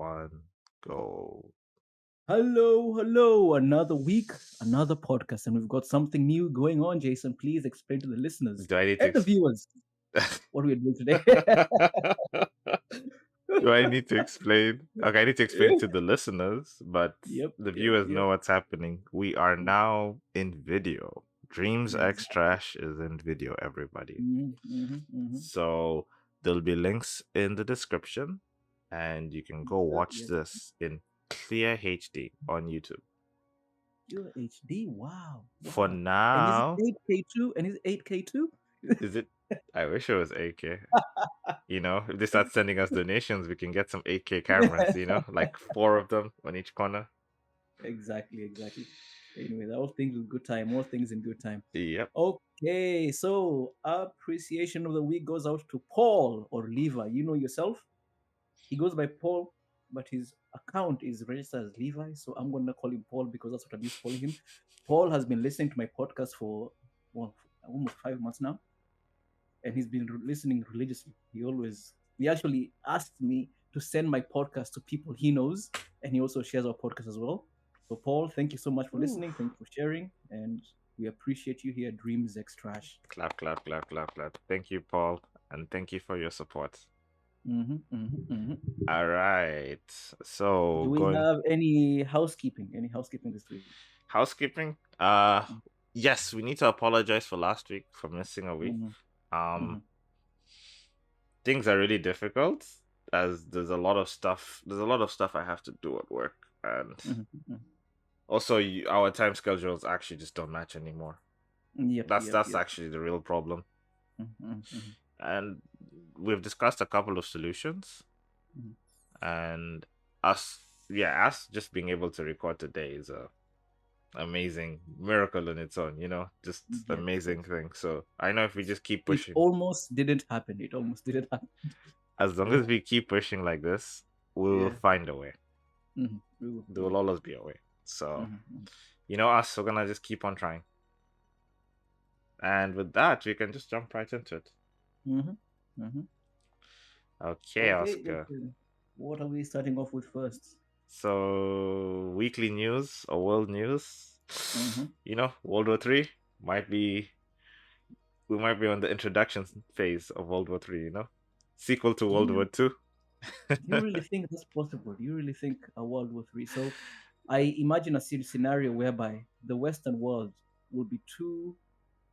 one, go. Hello. Another week, another podcast, and we've got something new going on. Jayson, please explain to the listeners Do I need to and the viewers what we're doing today. do I need to explain? Okay, I need to explain to the listeners, but Yep, the yep, viewers yep. know what's happening. We are now in video. Dreams X Exactly. Trash is in video, everybody. Mm-hmm. So there'll be links in the description, and you can go watch Yep. this in clear HD on YouTube. Pure HD. Wow. For Wow. And is it now, 8K too? And is it 8K too? is it? I wish it was 8K. If they start sending us donations, we can get some 8K cameras, like four of them on each corner. Exactly. Anyway, all things with good time. All things in good time. Yep. Okay, so appreciation of the week goes out to Paul or Levi. You know yourself. He goes by Paul, but his account is registered as Levi. So I'm gonna call him Paul because that's what I'm used to calling him. Paul has been listening to my podcast for almost 5 months now, and he's been listening religiously. He actually asked me to send my podcast to people he knows, and he also shares our podcast as well. So Paul, thank you so much for Ooh. listening. Thank you for sharing, and we appreciate you here at Dreams X Trash. Clap, clap, clap, clap, clap. Thank you, Paul, and thank you for your support. Mm-hmm. All right. Do So we going have any housekeeping? Any housekeeping this week? housekeeping. Yes, we need to apologize for last week for missing a week. Mm-hmm. Mm-hmm. Um, things are really difficult as there's a lot of stuff. There's a lot of stuff I have to do at work, and Mm-hmm. also our time schedules actually just don't match anymore. That's Yep. actually the real problem. Mm-hmm. And we've discussed a couple of solutions, Mm-hmm. and us just being able to record today is a amazing miracle in its own, just Yep. amazing thing. So I know if we just keep It pushing, almost didn't happen. It almost didn't happen. as long Yeah. as we keep pushing like this, we will Yeah. find a way. Mm-hmm. There will always be a way. So Mm-hmm. us, we're gonna just keep on trying. And with that, we can just jump right into it. Mm-hmm. Mm-hmm. Okay, Okay. Oscar. What are we starting off with first? So weekly news or world news. Mm-hmm. World War III might be we might be on the introduction phase of World War III, sequel to Do World War you Two. do you really think that's possible? Do you really think a World War III? So I imagine a scenario whereby the Western world will be too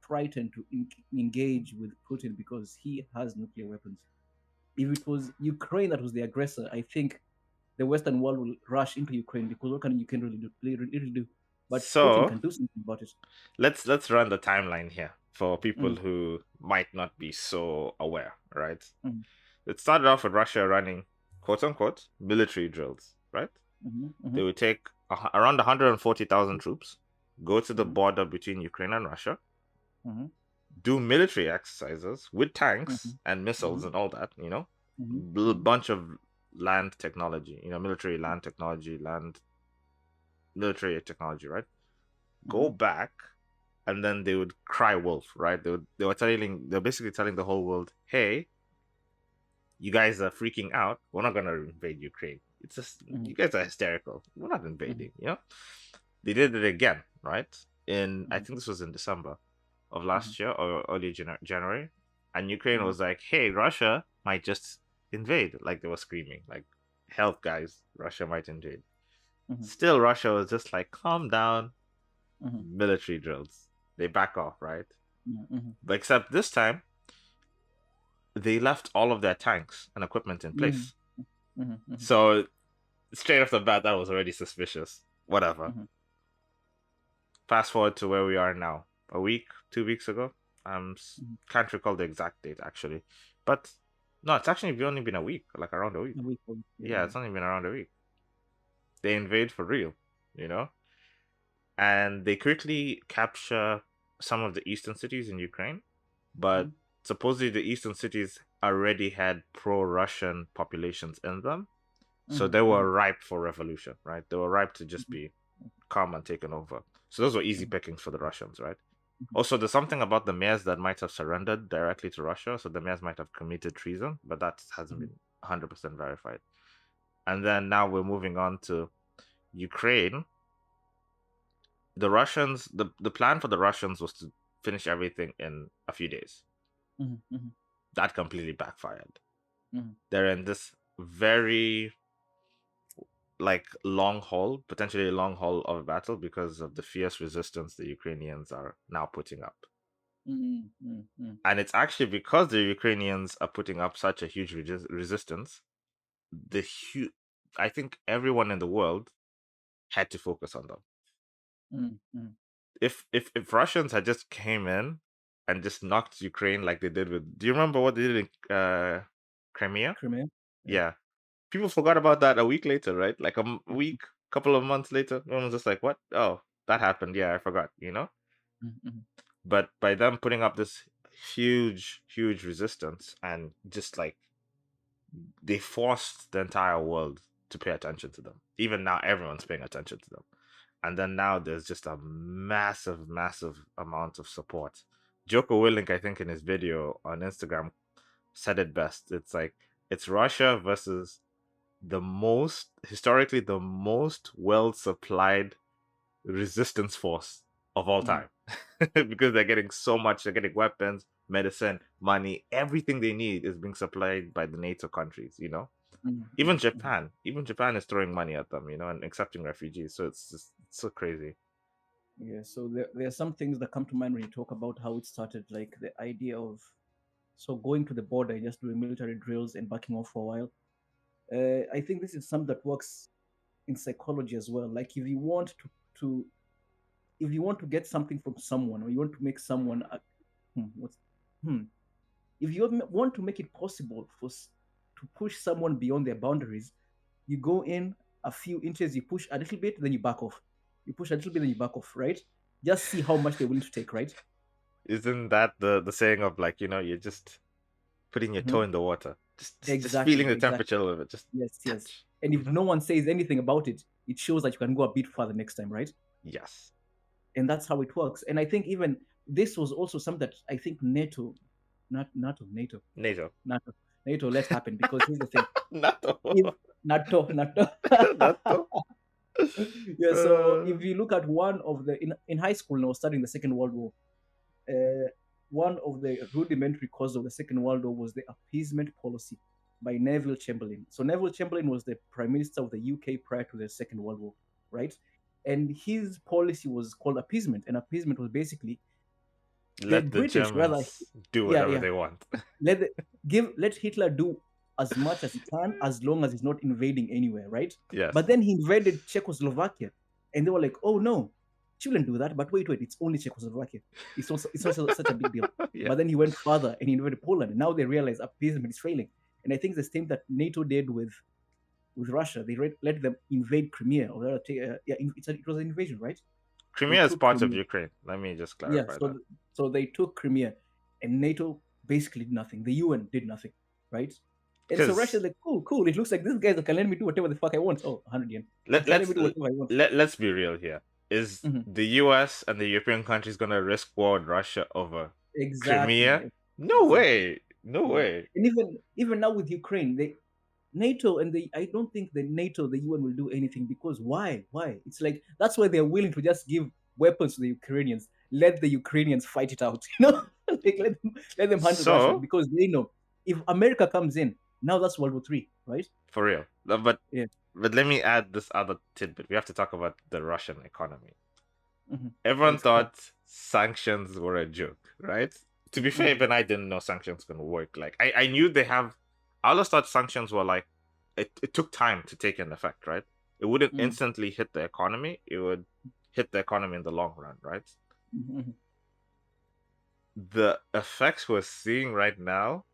frightened to engage with Putin because he has nuclear weapons. If it was Ukraine that was the aggressor, I think the Western world will rush into Ukraine because what can Ukraine really do? But Putin So can do something about it. let's run the timeline here for people Mm, who might not be so aware, right? mm, It started off with Russia running quote unquote military drills, right? They mm-hmm. would take around 140,000 troops, go to the Mm-hmm. border between Ukraine and Russia, Mm-hmm. do military exercises with Mm-hmm. tanks and missiles Mm-hmm. and all that, Mm-hmm. bunch of land technology, military land technology, military technology, right? Mm-hmm. Go back, and then they would cry wolf, right? They're basically telling the whole world, hey, you guys are freaking out. We're not gonna invade Ukraine. It's just Mm-hmm. you guys are hysterical. We're not Mm-hmm. invading. They did it again, right? I Mm-hmm. think this was in December of Mm-hmm. last year or early January, and Ukraine Mm-hmm. was like, "Hey, Russia might just invade." Like they were screaming, like, "Help, guys! Russia might invade." Mm-hmm. Still, Russia was just like, "Calm down." Mm-hmm. Military drills. They back off, right? Mm-hmm. But except this time, they left all of their tanks and equipment in Mm-hmm. place. Mm-hmm. So straight off the bat, that was already suspicious. Whatever. Mm-hmm. Fast forward to where we are now. A week, 2 weeks ago. Mm-hmm. Can't recall the exact date actually, but no, it's actually only been a week, like around a week. A week old. Yeah, Yeah. it's only been around a week. They invade for real, you know, and they quickly capture some of the eastern cities in Ukraine, but Mm-hmm. supposedly the eastern cities already had pro-Russian populations in them, so they Mm-hmm. were ripe for revolution, right? They were ripe to just Mm-hmm. be come and taken over. So those were easy Mm-hmm. pickings for the Russians, right? Mm-hmm. Also, there's something about the mayors that might have surrendered directly to Russia, so the mayors might have committed treason, but that hasn't Mm-hmm. been 100% verified. And then now we're moving on to Ukraine. The Russians, the plan for the Russians was to finish everything in a few days. That completely backfired. They're in this very like long haul, potentially a long haul of battle because of the fierce resistance the Ukrainians are now putting up. And it's actually because the Ukrainians are putting up such a huge resistance, I think everyone in the world had to focus on them. If Russians had just came in and just knocked Ukraine like they did with, do you remember what they did in Crimea? Crimea. Yeah. People forgot about that a week later, right? Like a week, couple of months later, everyone was just like, "What? Oh, that happened. Yeah, I forgot." But by them putting up this huge resistance and just like they forced the entire world to pay attention to them. Even now, everyone's paying attention to them. And then now there's just a massive amount of support. Joko Willink, I think, in his video on Instagram said it best. It's like it's Russia versus historically the most well supplied resistance force of all time. Because they're getting so much, they're getting weapons, medicine, money, everything they need is being supplied by the NATO countries, even Japan is throwing money at them, and accepting refugees. So it's just it's so crazy. Yeah, so there are some things that come to mind when you talk about how it started, like the idea of going to the border, just doing military drills and backing off for a while. I think this is something that works in psychology as well. Like if you want to if you want to get something from someone, or you want to make someone if you want to make it possible to push someone beyond their boundaries, you go in a few inches, you push a little bit, then you back off. You push a little bit, then you back off, right? Just see how much they're willing to take, right? Isn't that the saying of like, you're just putting your toe in the water, just feeling the temperature a little bit, just yes. And if no one says anything about it, it shows that you can go a bit further next time, right? Yes. And that's how it works. And I think even this was also something that I think NATO let happen, because here's the thing. NATO. NATO. Yeah, so if you look at one of the in high school now, studying the Second World War, one of the rudimentary causes of the Second World War was the appeasement policy by Neville Chamberlain. So Neville Chamberlain was the Prime Minister of the UK prior to the Second World War, right? And his policy was called appeasement, and appeasement was basically let the British do whatever they want. let Hitler do as much as he can, as long as he's not invading anywhere, right? Yes. But then he invaded Czechoslovakia, and they were like, "Oh no, shouldn't do that." But wait, it's only Czechoslovakia. It's also such a big deal. Yeah. But then he went further and he invaded Poland, and now they realize appeasement is failing. And I think the same that NATO did with Russia. They let them invade Crimea, or it was an invasion, right? Crimea is part of Ukraine. Let me just clarify that. So they took Crimea, and NATO basically did nothing. The UN did nothing, right? And so Russia's like, cool. It looks like these guys can let me do whatever the fuck I want. Oh, 100 yen. Let's be real here. Is the US and the European countries going to risk war with Russia over Crimea? No way. No way. And even now with Ukraine, NATO and I don't think the UN will do anything, because why? It's like that's why they're willing to just give weapons to the Ukrainians. Let the Ukrainians fight it out, like let them handle Russia, because they know if America comes in, now that's World War III, right? For real. But let me add this other tidbit. We have to talk about the Russian economy. Everyone thought sanctions were a joke, right? To be fair, even I didn't know sanctions gonna work. Like I knew I always thought sanctions were like it took time to take in effect, right? It wouldn't instantly hit the economy. It would hit the economy in the long run, right? The effects we're seeing right now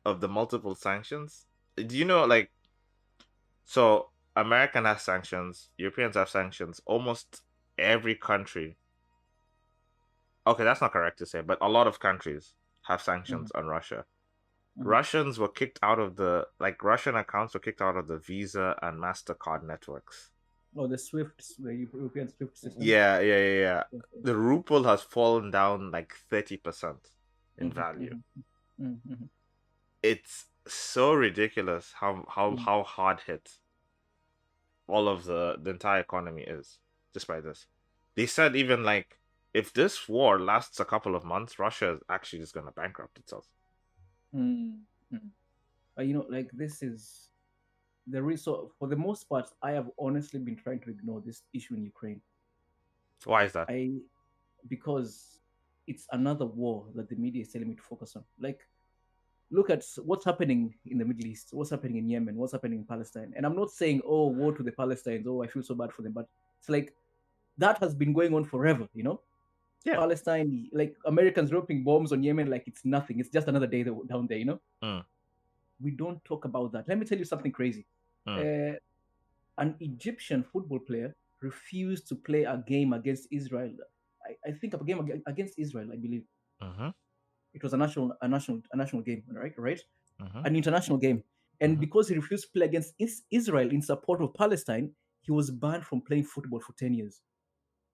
of the multiple sanctions. Do you know, like, so American has sanctions, Europeans have sanctions, almost every country. Okay, that's not correct to say, but a lot of countries have sanctions on Russia. Russians were kicked out of Russian accounts were kicked out of the Visa and MasterCard networks. Oh, the European SWIFT system. Yeah. The ruble has fallen down like 30% in value. it's so ridiculous how hard hit all of the entire economy is just by this. They said even like if this war lasts a couple of months, Russia is actually just gonna bankrupt itself. Mm, mm. Like this is the reason. For the most part, I have honestly been trying to ignore this issue in Ukraine. Why is that? Because it's another war that the media is telling me to focus on. Like, look at what's happening in the Middle East, what's happening in Yemen, what's happening in Palestine. And I'm not saying, oh, woe to the Palestinians, oh, I feel so bad for them, but it's like that has been going on forever, Yeah. Palestine, like Americans dropping bombs on Yemen like it's nothing. It's just another day down there. We don't talk about that. Let me tell you something crazy. An Egyptian football player refused to play a game against Israel. I think a game against Israel, I believe. It was a national game, right? An international game. And because he refused to play against Israel in support of Palestine, he was banned from playing football for 10 years.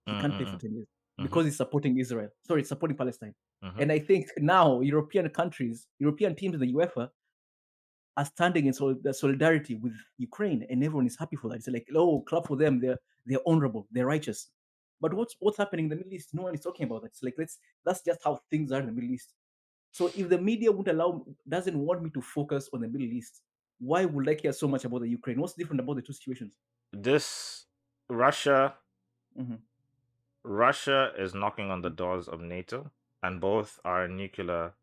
He can't play for 10 years because he's supporting Israel. Sorry, supporting Palestine. And I think now European teams in the UEFA are standing in solidarity with Ukraine, and everyone is happy for that. It's like, oh, clap for them. They're honorable. They're righteous. But what's happening in the Middle East? No one is talking about that. It's like that's just how things are in the Middle East. So if the media doesn't want me to focus on the Middle East, why would I care so much about the Ukraine? What's different about the two situations? This Russia Mhm. Russia is knocking on the doors of NATO, and both are nuclear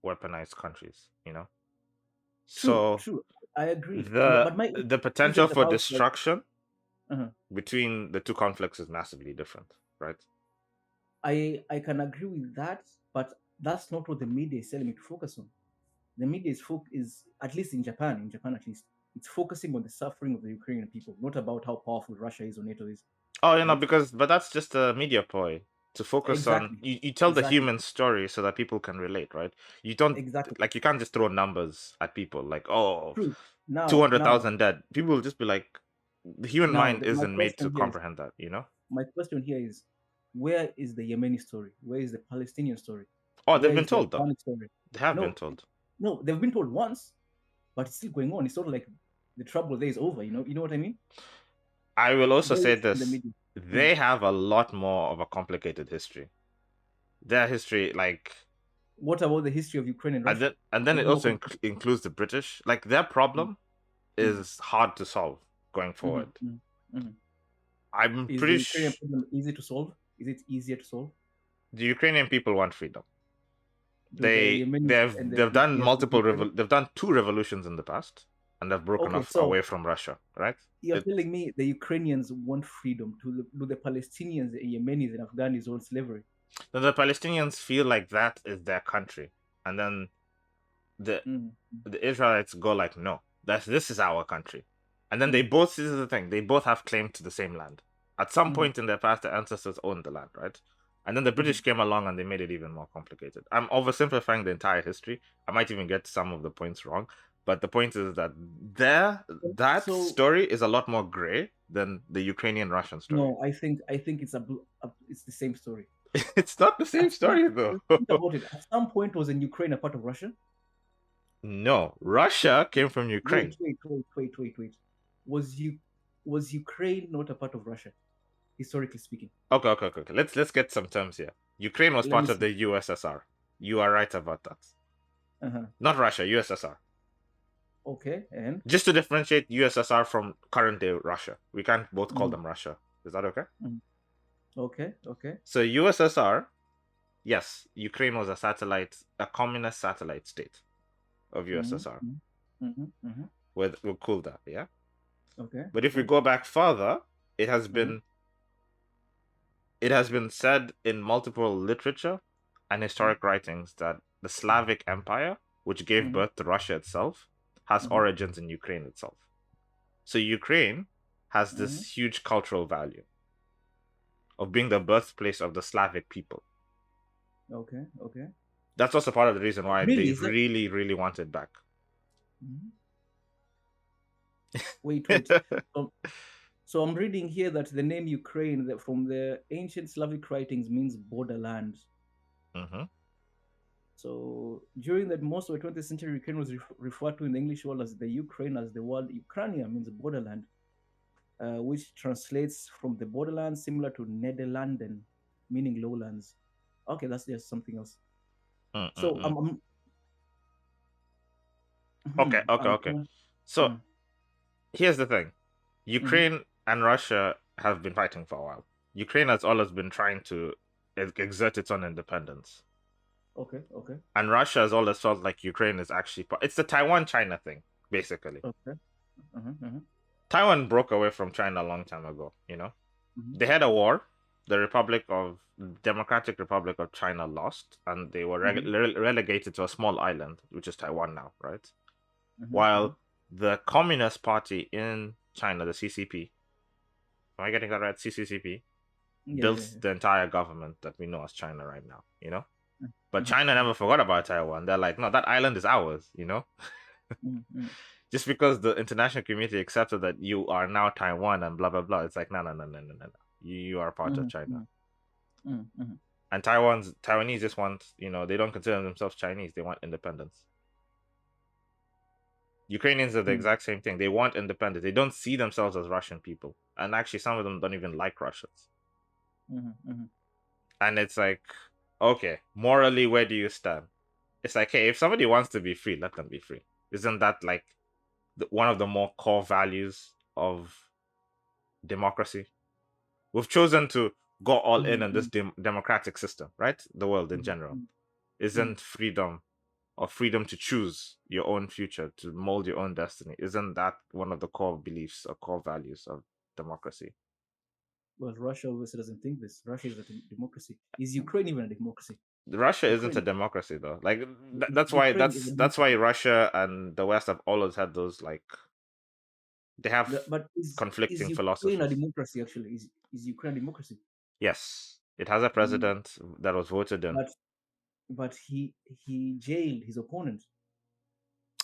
weaponized countries. True, So true. I agree. the But my the issue potential isn't for about like. destruction Uh-huh. between the two conflicts is massively different, right? I can agree with that, but that's not what the media is telling me to focus on. The media is at least in Japan at least, it's focusing on the suffering of the Ukrainian people, not about how powerful Russia is or NATO is. Oh, Right? but that's just a media ploy to focus on. Exactly. You tell the Exactly. human story so that people can relate, right? You don't Exactly. like you can't just throw numbers at people like, oh, True. Now, 200,000 dead. People will just be like, the human mind my isn't made to question here is comprehend that. my question here is where is the Yemeni story? Where is the Palestinian story? Oh, they've Where been is the told though. Afghani story? They have been No, told. no, they've been told once, but it's still going on. It's sort of like the trouble there is over. You know what I mean? I will also Where say is it in the this. media? Hmm. They have a lot more of a complicated history. Their history, like, What about the history of Ukraine and Russia? and then Is it it more also complicated? includes the British. Like, their problem Mm-hmm. is hard to solve going Mm-hmm. forward. Mm-hmm. I'm Is the pretty Ukrainian sure problem easy to solve? Is it easier to solve? the Ukrainian people want freedom. Do the They Yemenis they've and the they've done Palestinians want freedom? they've done two revolutions in the past, and they've broken Okay, off so away from Russia, right? you're It, telling me the Ukrainians want freedom. Do the Palestinians, the Yemenis, and Afghanis want slavery? then the Palestinians feel like that is their country, and then the Mm-hmm. the Israelites go like, no, this is our country, and then they Mm-hmm. both this is the thing, they both have claim to the same land. At some Mm-hmm. point in their past, their ancestors owned the land, right? And then the Mm-hmm. British came along and they made it even more complicated. I'm oversimplifying the entire history. I might even get some of the points wrong, but the point is that that So story is a lot more gray than the Ukrainian Russian story. no, I think it's the same story. It's not the same story though. Think about it. At some point, was in Ukraine a part of Russia? No, Russia came from Ukraine. Wait. Was you was Ukraine not a part of Russia, historically speaking? Okay. Let's get some terms here. Ukraine was Let me part of see. the USSR. You are right about that. Uh-huh. Not Russia, USSR. Okay, and Just to differentiate USSR from current day Russia. We can't both call mm, them Russia. Is that okay? mm. Okay. So USSR, yes, Ukraine was a communist satellite state of USSR. Mm-hmm. We'll call that, yeah? Okay. But if we go back further, it has Mm-hmm. been said in multiple literature and historic writings that the Slavic Empire, which gave Mm-hmm. birth to Russia itself, has Mm-hmm. origins in Ukraine itself. So Ukraine has Mm-hmm. this huge cultural value of being the birthplace of the Slavic people. Okay. That's also part of the reason why Really? they Is that? really, really want it back. Mhm. Wait. So I'm reading here that the name Ukraine from the ancient Slavic writings means borderland. Mm-hmm. So during that most of the 20th century, Ukraine was referred to in the English world as the Ukraine, as the word Ukrainia means borderland, which translates from the borderland, similar to Nederlanden, meaning lowlands. Okay, that's just something else. So Okay. So here's the thing: Ukraine and Russia have been fighting for a while. Ukraine has always been trying to exert its own independence. Okay. And Russia has always felt like Ukraine is actually it's the Taiwan-China thing, basically. Okay. Taiwan broke away from China a long time ago. They had a war. The Democratic Republic of China lost, and they were relegated to a small island, which is Taiwan now, right? While the Communist Party in China, the CCP, am I getting that right? CCCP built the entire government that we know as China right now. But China never forgot about Taiwan. They're like, no, that island is ours. Just because the international community accepted that you are now Taiwan and blah blah blah, it's like no. You are part of China. And Taiwanese just want, they don't consider themselves Chinese. They want independence. Ukrainians are the exact same thing. They want independence. They don't see themselves as Russian people. And actually, some of them don't even like Russians. And it's like, okay, morally, where do you stand? It's like, hey, if somebody wants to be free, let them be free. Isn't that like one of the more core values of democracy? We've chosen to go all in on this democratic system, right? The world in general. Isn't freedom or freedom to choose your own future, to mold your own destiny, isn't that one of the core beliefs or core values of democracy? Well, Russia obviously doesn't think this. Russia is a democracy. Is Ukraine even a democracy? Russia isn't a democracy though. Like that's why Russia and the West have always had those like they have conflicting philosophies. Is Ukraine a democracy actually? Is Ukraine a democracy? Yes, it has a president that was voted in. But he jailed his opponent.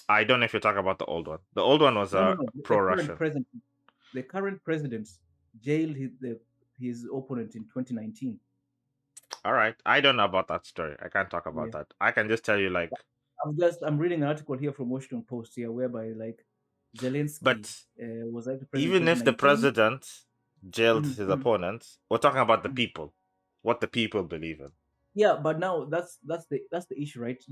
I don't know if you're talking about the old one. The old one was pro-Russian. The current president jailed his opponent in 2019. All right, I don't know about that story. I can't talk about that. I can just tell you like I'm reading an article here from Washington Post here whereby like Zelensky was like the president. Even if the president jailed his opponent, we're talking about the people, what the people believe in. Yeah, but now that's the issue, right?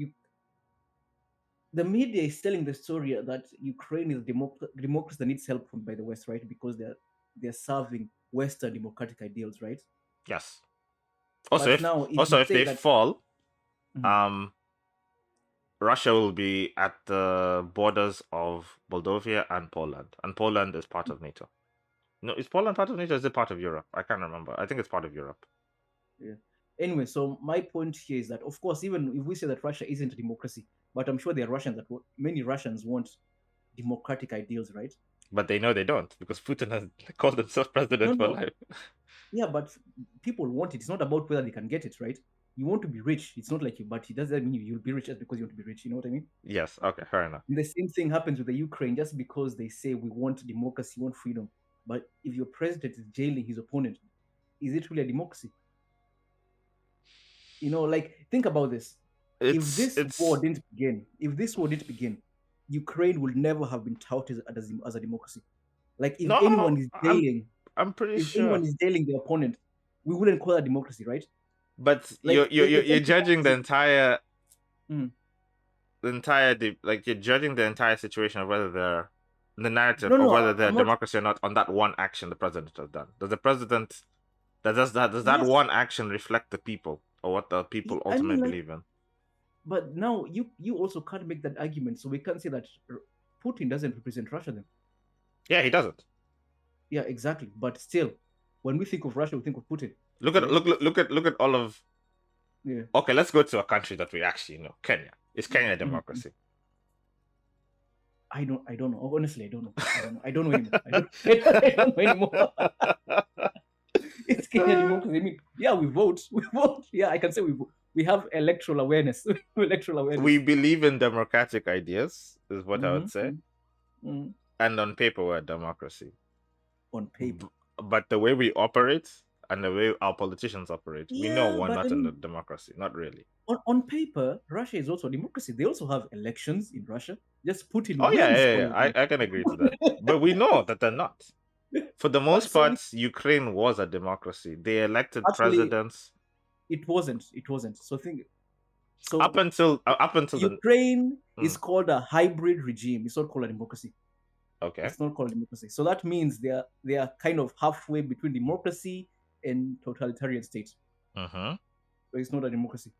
The media is telling the story that Ukraine is democracy that needs help by the West, right? Because they're serving Western democratic ideals, right? Yes. Also, if they fall, Russia will be at the borders of Moldova and Poland is part of NATO. No, is Poland part of NATO? Or is it part of Europe? I can't remember. I think it's part of Europe. Yeah. Anyway, so my point here is that, of course, even if we say that Russia isn't a democracy, but I'm sure there are many Russians want democratic ideals, right? But they know they don't, because Putin has called himself president for life. Yeah, but people want it. It's not about whether they can get it, right? You want to be rich. It's not like you, but it doesn't mean you'll be rich just because you want to be rich. You know what I mean? Yes. Okay. Fair enough. And the same thing happens with the Ukraine. Just because they say we want democracy, we want freedom, but if your president is jailing his opponent, is it really a democracy? Like think about this. If this war didn't begin, Ukraine would never have been touted as a democracy. Like if anyone is jailing, I'm pretty sure anyone is jailing the opponent, we wouldn't call that democracy, right? But like, you're judging the entire, you're judging the entire situation of whether they're the narrative or whether they're democracy or not on that one action the president has done. Does the president does that one action reflect the people or what the people ultimately believe in? But now you also can't make that argument, so we can't say that Putin doesn't represent Russia then. Yeah, he doesn't. Yeah, exactly. But still, when we think of Russia, we think of Putin. Look at all of. Yeah. Okay, let's go to a country that we actually know. Kenya. Is Kenya a democracy? I don't know. Honestly, I don't know. I don't know anymore. I don't know anymore. It's Kenya democracy. I mean, yeah, we vote. Yeah, I can say we vote. We have electoral awareness. We believe in democratic ideas, is what I would say. And on paper, we're a democracy. On paper. But the way we operate and the way our politicians operate, we know Yeah, we're but I not in a mean, democracy. Not really. on paper, Russia is also a democracy. They also have elections in Russia. Just Putin Oh yeah, wins yeah, all yeah. of them. I can agree to that. But we know that they're not. For the most So part, Ukraine was a democracy. They elected actually, presidents it wasn't. It wasn't. So up so until the Ukraine is mm, called a hybrid regime. It's not called a democracy. okay. It's not called democracy. So that means they are kind of halfway between democracy and totalitarian state. Mm-hmm. So it's not a democracy.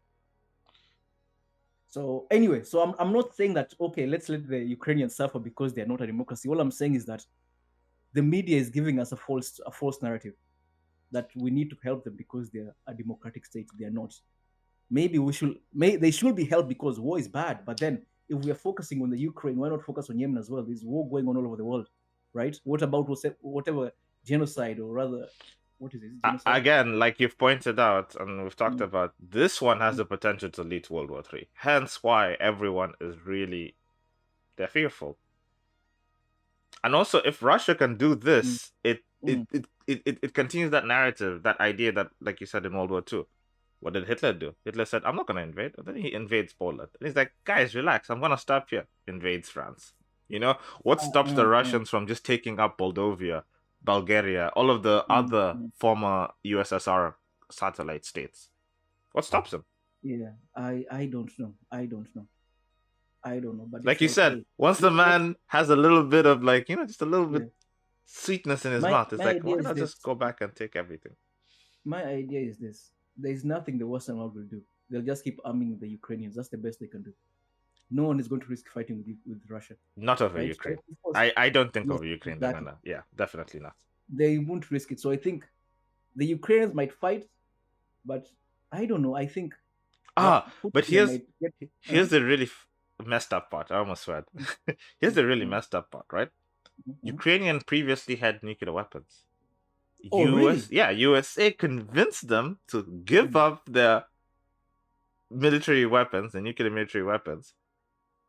So anyway, so I'm not saying that okay, let's let the Ukrainians suffer because they're not a democracy. All I'm saying is that the media is giving us a false narrative that we need to help them because they're a democratic state. They're not. Maybe they should be helped because war is bad. But then if we are focusing on the Ukraine, why not focus on Yemen as well? There's war going on all over the world, right? What about whatever genocide, or rather, what is it? Genocide? Again, like you've pointed out, and we've talked Mm, about, this one has mm, the potential to lead to World War III. Hence why everyone is really, they're fearful. And also, if Russia can do mm, this, mm. it continues that narrative, that idea that, like you said, in World War II. What did Hitler do? Hitler said, I'm not going to invade. And then he invades Poland. And he's like, guys, relax. I'm going to stop here. Invades France. You know, what stops the Mm. Russians from just taking up Moldova, Bulgaria, all of the Mm, other mm. former USSR satellite states? What stops them? Yeah, I don't know. I don't know. I don't know. But Like it's you like, said, hey, once the let's man has a little bit of, like, just a little bit yeah. sweetness in his My mouth, it's my like, idea why is not this. just go back and take everything? My idea is this. There is nothing the Western world will do. They'll just keep arming the Ukrainians. That's the best they can do. No one is going to risk fighting with Russia, Not over right? So Ukraine. of course, I don't think yes, over Ukraine they're exactly. gonna. Yeah, definitely not. They won't risk it. So I think the Ukrainians might fight, but I don't know. I think But Putin might get. here's the really messed up part. I almost swear. Here's the really messed up part, right? Mhm. Ukrainian previously had nuclear weapons. Oh, really? USA convinced them to give Mhm. up their military weapons, the nuclear military weapons,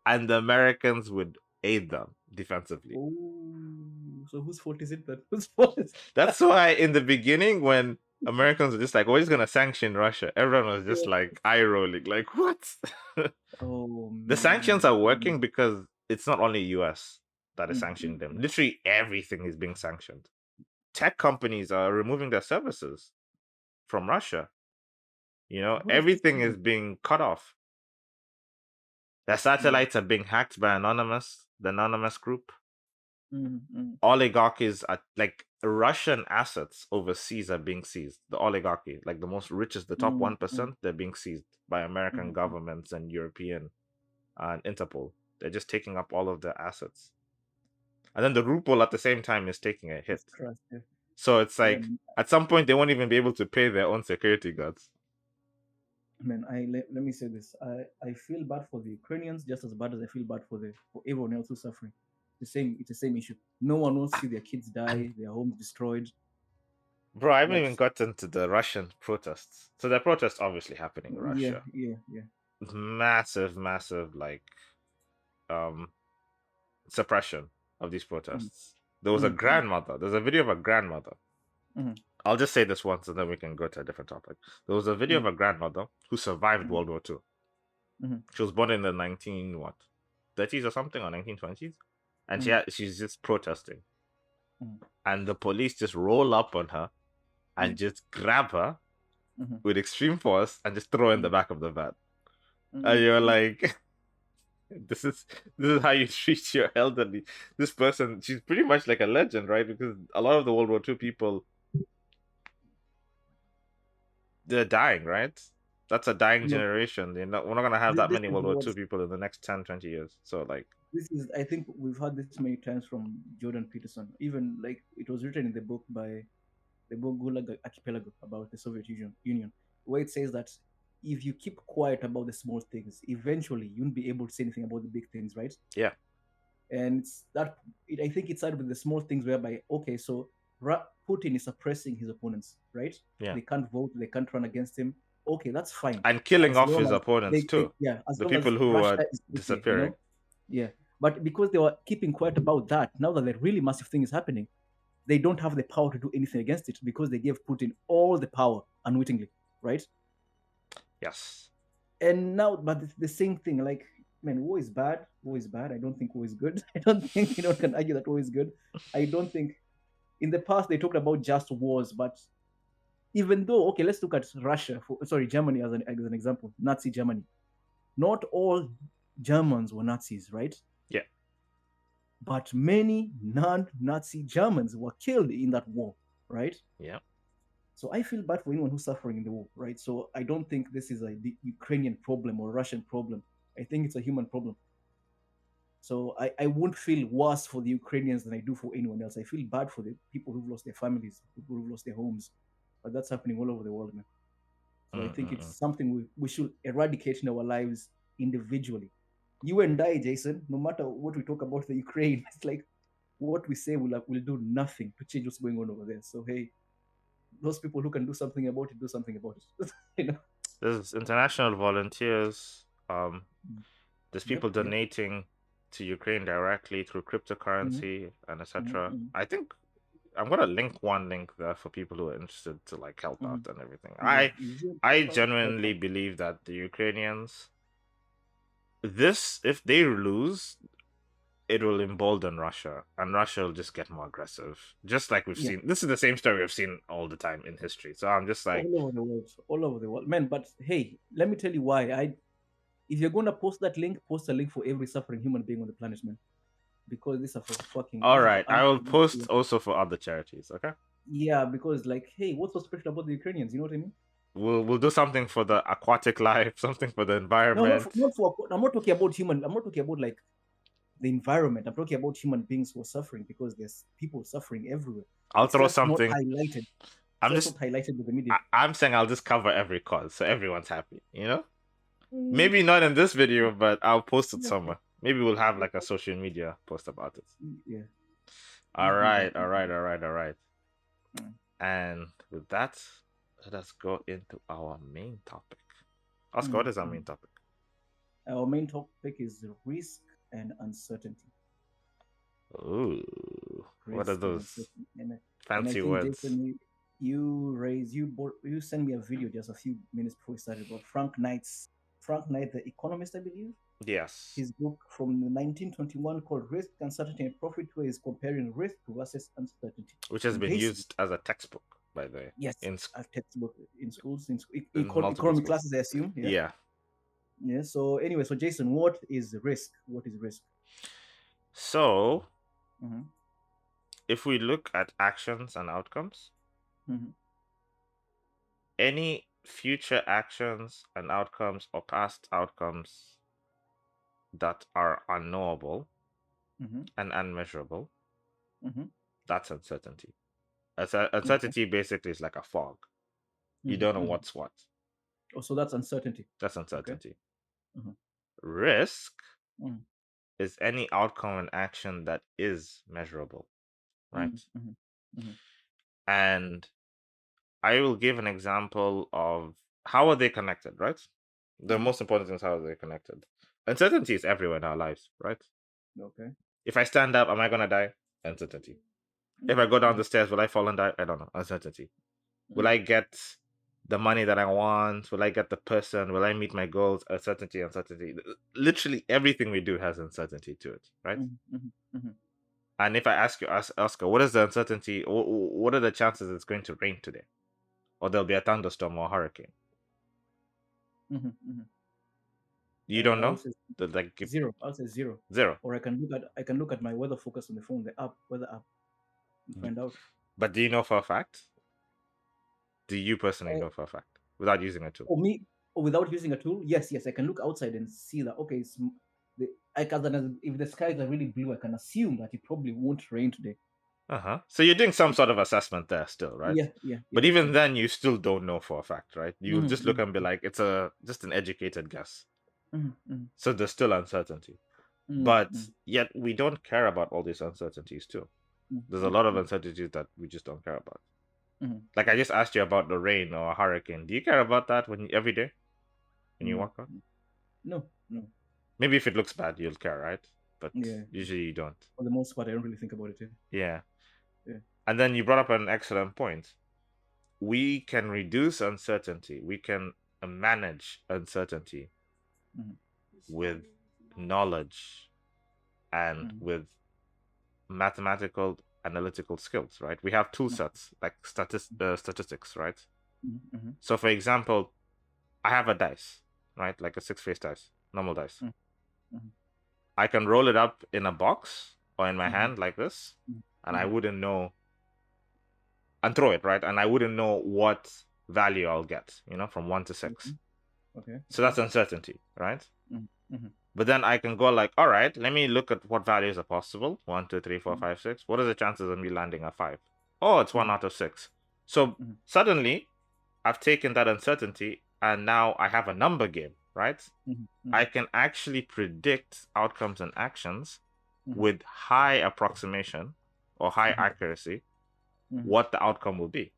and the Americans would aid them defensively. Oh, so whose fault is it then? Whose fault is That's why in the beginning, when Americans were just like, we're just gonna sanction Russia, everyone was just it? like eye rolling, like, what? Oh The sanctions man. are Oh, man. working because it's not only US that is Mm, sanctioning mm, them. mm. Literally everything is being sanctioned. Tech companies are removing their services from Russia. Who is Everything is disturbing? being cut off. Their Yeah. satellites are being hacked by the anonymous group. Mm, mm, Oligarchies are like Russian assets overseas are being seized. The oligarchy, like the most richest, the top mm, mm, 1%, they're being seized by American mm, mm. governments and European and Interpol. They're just taking up all of their assets. And then the ruble at the same time is taking a hit. It's trust. Yeah. So it's Yeah. like at some point they won't even be able to pay their own security guards. Man, let me say this. I feel bad for the Ukrainians just as bad as I feel bad for everyone else who's suffering. It's the same issue. No one wants to see their kids die, their homes destroyed. Bro, I haven't But even gotten to the Russian protests. So the protests obviously happening in yeah, Russia. yeah, yeah. Massive, massive like um suppression of these Mm, protests. There was a mm, mm, grandmother. There's a video of a grandmother. mm, I'll just say this once and then we can go to a different topic. There was a video of mm, a grandmother who survived mm, World War II. mm, She was born in the 30s or something, or 1920s. And mm, she's just protesting. mm, And the police just roll up on her and mm, just grab her mm, with extreme force and just throw her in the mm, back of the van. And mm, you're mm. like, this is how you treat your elderly. This person, she's pretty much like a legend, right? Because a lot of the World War II people, they're dying, right? That's a dying No, generation. We're not gonna have that this many is World War what II people in the next 10, 20 years. So like, this is. I think we've heard this many times from Jordan Peterson. Even like it was written in the book Gulag Archipelago about the Soviet Union, where it says that if you keep quiet about the small things, eventually you won't be able to say anything about the big things, right? yeah, And I think it started with the small things whereby, okay, so Putin is suppressing his opponents, right? yeah. They can't vote, they can't run against him. Okay, that's fine. And killing As off long his as opponents too. yeah, as The long as people who Russia are is okay, disappearing. Yeah. But because they were keeping quiet about that, now that the really massive thing is happening, they don't have the power to do anything against it because they gave Putin all the power unwittingly, right? Yes. And now, but the same thing, like, man, war is bad. War is bad. I don't think war is good. I don't think anyone can argue that war is good. I don't think in the past they talked about just wars, but even though, okay, let's look at Russia, Germany as an example, Nazi Germany. Not all Germans were Nazis, right? Yeah. But many non-Nazi Germans were killed in that war, right? Yeah. So I feel bad for anyone who's suffering in the war, right? So I don't think this is the Ukrainian problem or Russian problem. I think it's a human problem. So I won't feel worse for the Ukrainians than I do for anyone else. I feel bad for the people who've lost their families, people who've lost their homes. But that's happening all over the world, man. So I think it's something we should eradicate in our lives individually. You and I, Jayson, no matter what we talk about the Ukraine, it's like what we say will do nothing to change what's going on over there. So hey, those people who can do something about it, do something about it. You know? There's international volunteers. There's people Yep. donating to Ukraine directly through cryptocurrency and etc. I think I'm gonna link one link there for people who are interested to like help out and everything. I genuinely believe that the Ukrainians, if they lose, it will embolden Russia, and Russia will just get more aggressive. Just like we've seen. This is the same story we've seen all the time in history. So I'm just like all over the world, man. But hey, let me tell you why. If you're gonna post that link, post a link for every suffering human being on the planet, man. Because this is for fucking. All right, I will post also for other charities. Okay. Yeah, because like, hey, what's so special about the Ukrainians? You know what I mean? We'll do something for the aquatic life, something for the environment. No, I'm not talking about human. I'm not talking about like the environment. I'm talking about human beings who are suffering because there's people suffering everywhere. I'll throw something. Not highlighted. I'm just not highlighted with the media. I'm saying I'll just cover every cause so everyone's happy. You know, maybe not in this video, but I'll post it somewhere. Maybe we'll have like a social media post about it. Yeah. All right. And with that, let us go into our main topic. Oscar, what is our main topic? Our main topic is risk and uncertainty. Ooh, what are those fancy words? Jayson, you sent me a video just a few minutes before we started about Frank Knight, the economist, I believe. Yes. His book from 1921 called Risk, Uncertainty, and Profit, where he's comparing risk versus uncertainty. Which has been used as a textbook, by the way. Yes, a textbook in schools, in economic classes, I assume. Yeah. Yeah. So anyway, so Jayson, what is risk? What is risk? So, if we look at actions and outcomes, any future actions and outcomes or past outcomes that are unknowable and unmeasurable, that's uncertainty. Uncertainty basically is like a fog. You don't know what's what. Oh, so that's uncertainty. That's uncertainty. Okay. Risk is any outcome and action that is measurable, right? And I will give an example of how are they connected, right? The most important thing is how are they connected. Uncertainty is everywhere in our lives, right? Okay. If I stand up, am I gonna die? Uncertainty. If I go down the stairs, will I fall and die? I don't know. Uncertainty. Will I get the money that I want? Will I get the person? Will I meet my goals? Uncertainty. Literally everything we do has uncertainty to it, right? And if I ask you, Oscar, what is the uncertainty? What are the chances it's going to rain today? Or there'll be a thunderstorm or a hurricane? You don't know? Zero. I'll say zero. Or I can look at my weather focus on the phone, the weather app, and find out. But do you know for a fact? Do you personally know for a fact without using a tool? Without using a tool? Yes. I can look outside and see that. Okay, if the skies are really blue, I can assume that it probably won't rain today. So you're doing some sort of assessment there still, right? Yeah. But even then, you still don't know for a fact, right? You'll just look and be like, it's just an educated guess. So there's still uncertainty. But yet we don't care about all these uncertainties too. There's a lot of uncertainties that we just don't care about. Like I just asked you about the rain or a hurricane. Do you care about that every day when you walk out? No. Maybe if it looks bad, you'll care, right? But usually you don't. For the most part, I don't really think about it. Yeah. And then you brought up an excellent point. We can reduce uncertainty. We can manage uncertainty with knowledge and with mathematical analytical skills, right? We have tool sets like statistics, right? So for example, I have a dice, right? Like a 6-face dice, normal dice. I can roll it up in a box or in my hand like this, and I wouldn't know, and throw it, right? And I wouldn't know what value I'll get, from 1 to 6. Okay. So that's uncertainty, right? But then I can go like, all right, let me look at what values are possible. 1, 2, 3, 4, 5, 6. What are the chances of me landing a 5? Oh, it's 1 out of 6. So suddenly I've taken that uncertainty and now I have a number game, right? I can actually predict outcomes and actions with high approximation or high accuracy, what the outcome will be.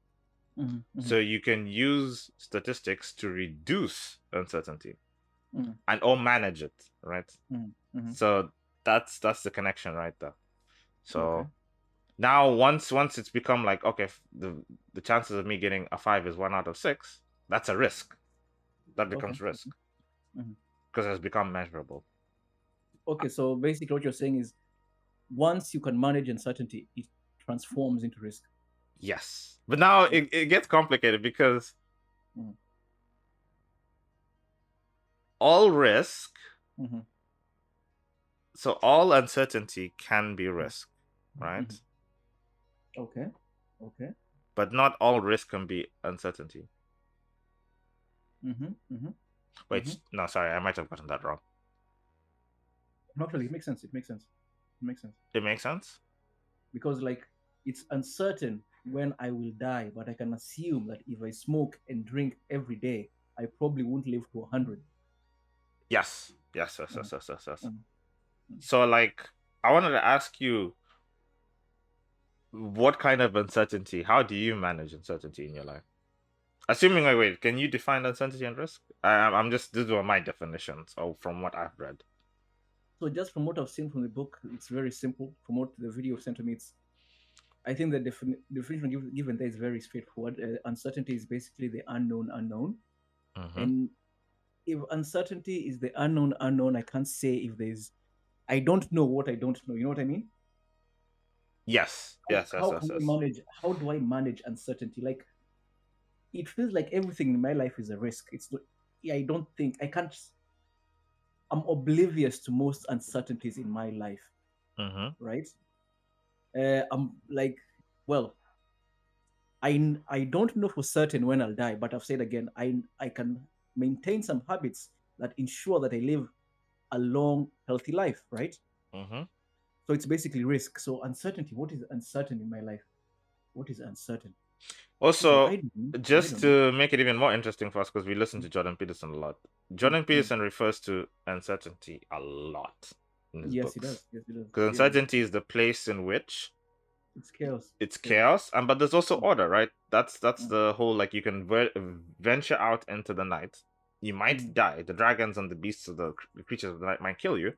So you can use statistics to reduce uncertainty or manage it, right? So that's the connection right there. So now once it's become like, okay, the chances of me getting a 5 is 1 out of 6, that's a risk. That becomes risk because it's become measurable. Okay, so basically what you're saying is once you can manage uncertainty, it transforms into risk. Yes. But now it gets complicated because all risk, so all uncertainty can be risk, right? Okay. But not all risk can be uncertainty. Wait, no, sorry, I might have gotten that wrong. Not really. It makes sense. It makes sense. It makes sense? Because like it's uncertain when I will die, but I can assume that if I smoke and drink every day, I probably won't live to 100. Yes. So like, I wanted to ask you, what kind of uncertainty, how do you manage uncertainty in your life? Assuming, wait, can you define uncertainty and risk? These were my definitions from what I've read. So just from what I've seen from the book, it's very simple. From what the video sent to me, I think the definition given there is very straightforward. Uncertainty is basically the unknown. And if uncertainty is the unknown, I can't say I don't know what I don't know. You know what I mean? Yes. How do I manage uncertainty? Like, it feels like everything in my life is a risk. I'm oblivious to most uncertainties in my life. Right? I'm like, well, I don't know for certain when I'll die, but I've said again, I can maintain some habits that ensure that I live a long, healthy life, right? So it's basically risk. So uncertainty, what is uncertain in my life? What is uncertain? Also, just to make it even more interesting for us, because we listen to Jordan Peterson a lot. Jordan Peterson refers to uncertainty a lot in his books. He does. Because uncertainty is the place in which it's chaos. It's chaos, but there's also order, right? That's the whole, like, you can venture out into the night. You might die. The dragons and the beasts of the creatures of the night might kill you.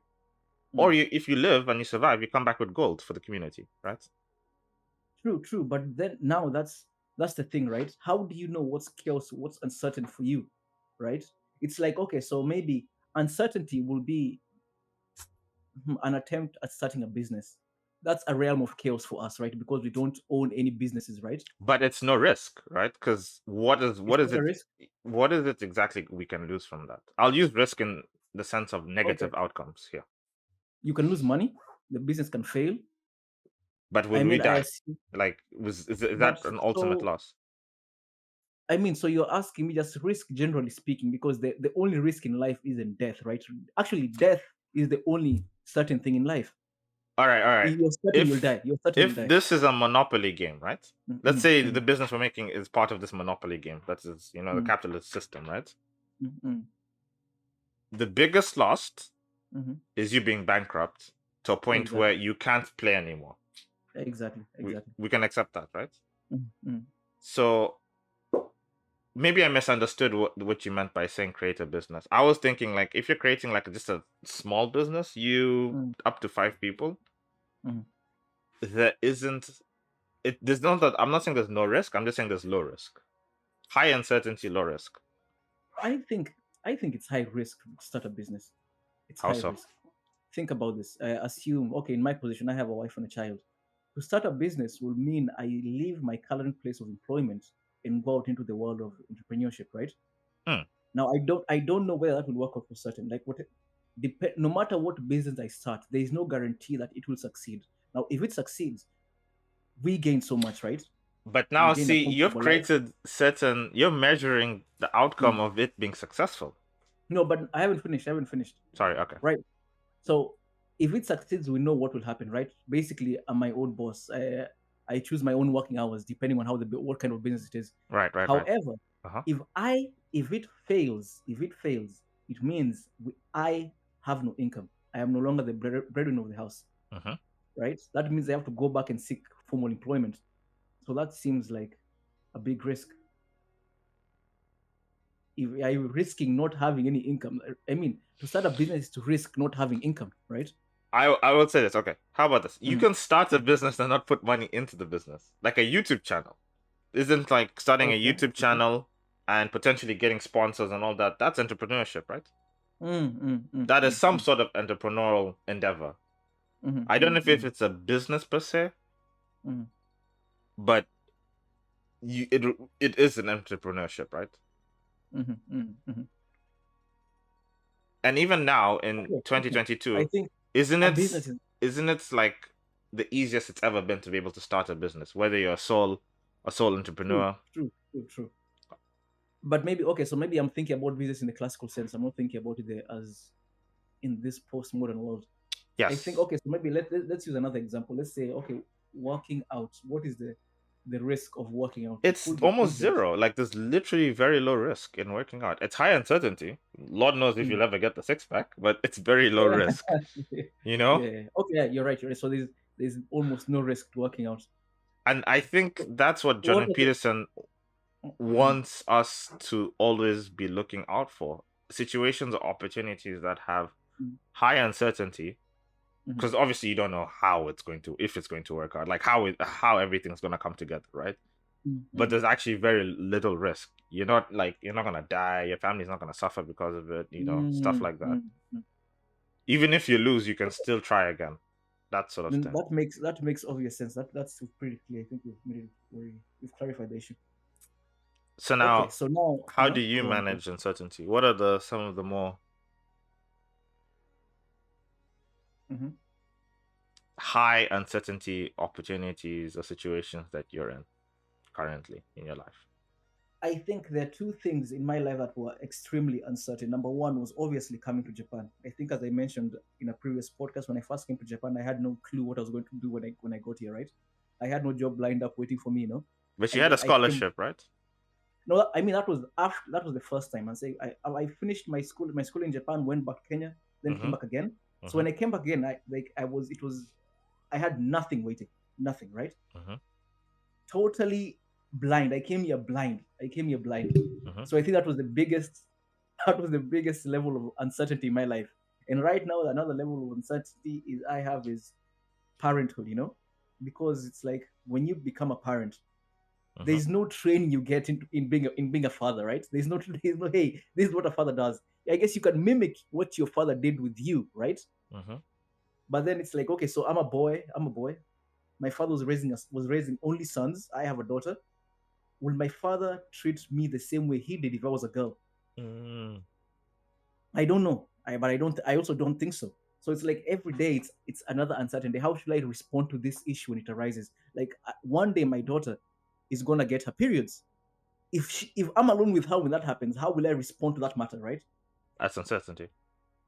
Or if you live and you survive, you come back with gold for the community, right? True. But then now that's the thing, right? How do you know what's chaos, what's uncertain for you, right? It's like, okay, so maybe uncertainty will be an attempt at starting a business. That's a realm of chaos for us, right? Because we don't own any businesses, right? But it's no risk, right? Because what is it exactly we can lose from that? I'll use risk in the sense of negative outcomes here. You can lose money. The business can fail. But will we die? Like, is that an ultimate loss? I mean, so you're asking me just risk, generally speaking, because the only risk in life isn't death, right? Actually, death is the only certain thing in life. All right. You're certain you'll die. If this is a monopoly game, right? Let's say the business we're making is part of this monopoly game. That is, the capitalist system, right? The biggest loss is you being bankrupt to a point where you can't play anymore. Exactly. We can accept that, right? So maybe I misunderstood what you meant by saying create a business. I was thinking, like, if you're creating like just a small business, up to 5 people, there isn't there's not that I'm not saying there's no risk. I'm just saying there's low risk, high uncertainty, low risk. I think it's high risk to start a business. It's How high so? risk. Think about this. Assume, okay, in my position, I have a wife and a child. To start a business will mean I leave my current place of employment and go out into the world of entrepreneurship, right? Hmm. Now, I don't know whether that will work out for certain. Like no matter what business I start, there is no guarantee that it will succeed. Now, if it succeeds, we gain so much, right? But We now, gain a see, you've comfortable life. created certain. You're measuring the outcome of it being successful. No, but I haven't finished. Sorry. Okay. Right. So if it succeeds, we know what will happen, right? Basically, I'm my own boss. I choose my own working hours depending on what kind of business it is. Right. Right. Right. However, Uh-huh. if it fails, it means I have no income. I am no longer the breadwinner of the house, Uh-huh. right? That means I have to go back and seek formal employment. So that seems like a big risk. If I'm risking not having any income, I mean, to start a business is to risk not having income, right? I will say this. Okay. How about this? You Mhm. can start a business and not put money into the business, like a YouTube channel. Isn't like starting a Okay. YouTube channel and potentially getting sponsors and all that? That's entrepreneurship, right? That is some sort of entrepreneurial endeavor. I don't know if it's a business per se, but it is an entrepreneurship, right? And even now in Okay. I 2022, think isn't a it business is isn't it like the easiest it's ever been to be able to start a business, whether you're a sole true, entrepreneur? true, true, true. But maybe okay, so maybe I'm thinking about business in the classical sense. I'm not thinking about it as in this postmodern world. I think Yes. okay, so maybe let's use another example. Let's say okay, working out. What is the risk of working out? It It's could be almost injuries. zero. Like there's literally very low risk in working out. It's high uncertainty. Lord knows if Mm. you'll ever get the six pack, but it's very low risk. You know? Yeah. Okay, yeah, you're right. You're right. So there's almost no risk to working out. And I think So that's what what Jordan are the Peterson mhm, wants us to always be looking out for. Situations or opportunities that have mhm, high uncertainty, mhm, because obviously you don't know if it's going to work out, like how everything's going to come together, right? But mhm, there's actually very little risk. You're not going to die, your family's not going to suffer because of it, stuff mhm, like that. mhm, mhm. Even if you lose, you can still try again, that sort of Then thing. that makes obvious sense. That's pretty clear. I think we've clarified the issue. So Okay, now, so now how do you go on. manage uncertainty? What are some of the more Mhm. high uncertainty opportunities or situations that you're in currently in your life? I think there are two things in my life that were extremely uncertain. Number one was obviously coming to Japan. I think, as I mentioned in a previous podcast, when I first came to Japan, I had no clue what I was going to do when I got here. Right, I had no job lined up waiting for me. But you And had a then I came. scholarship, right? No, I mean that was the first time. I say I finished my school in Japan, went back to Kenya, then came Mm-hmm. back again. So Mm-hmm. when I came back again, I had nothing waiting, nothing. Right, Mm-hmm. totally blind. I came here blind. Mm-hmm. So I think that was the biggest level of uncertainty in my life. And right now, another level of uncertainty is parenthood. Because it's like when you become a parent, Mm-hmm. there's no training you get in being a father, right? There's no hey, this is what a father does. I guess you can mimic what your father did with you, right? Mm-hmm. But then it's like, okay, so I'm a boy. My father was raising only sons. I have a daughter. Will my father treat me the same way he did if I was a girl? Mm. I don't know. But I don't. I also don't think so. So it's like every day it's another uncertainty. How should I respond to this issue when it arises? Like one day my daughter is gonna get her periods. If I'm alone with her when that happens, how will I respond to that matter? Right? That's uncertainty.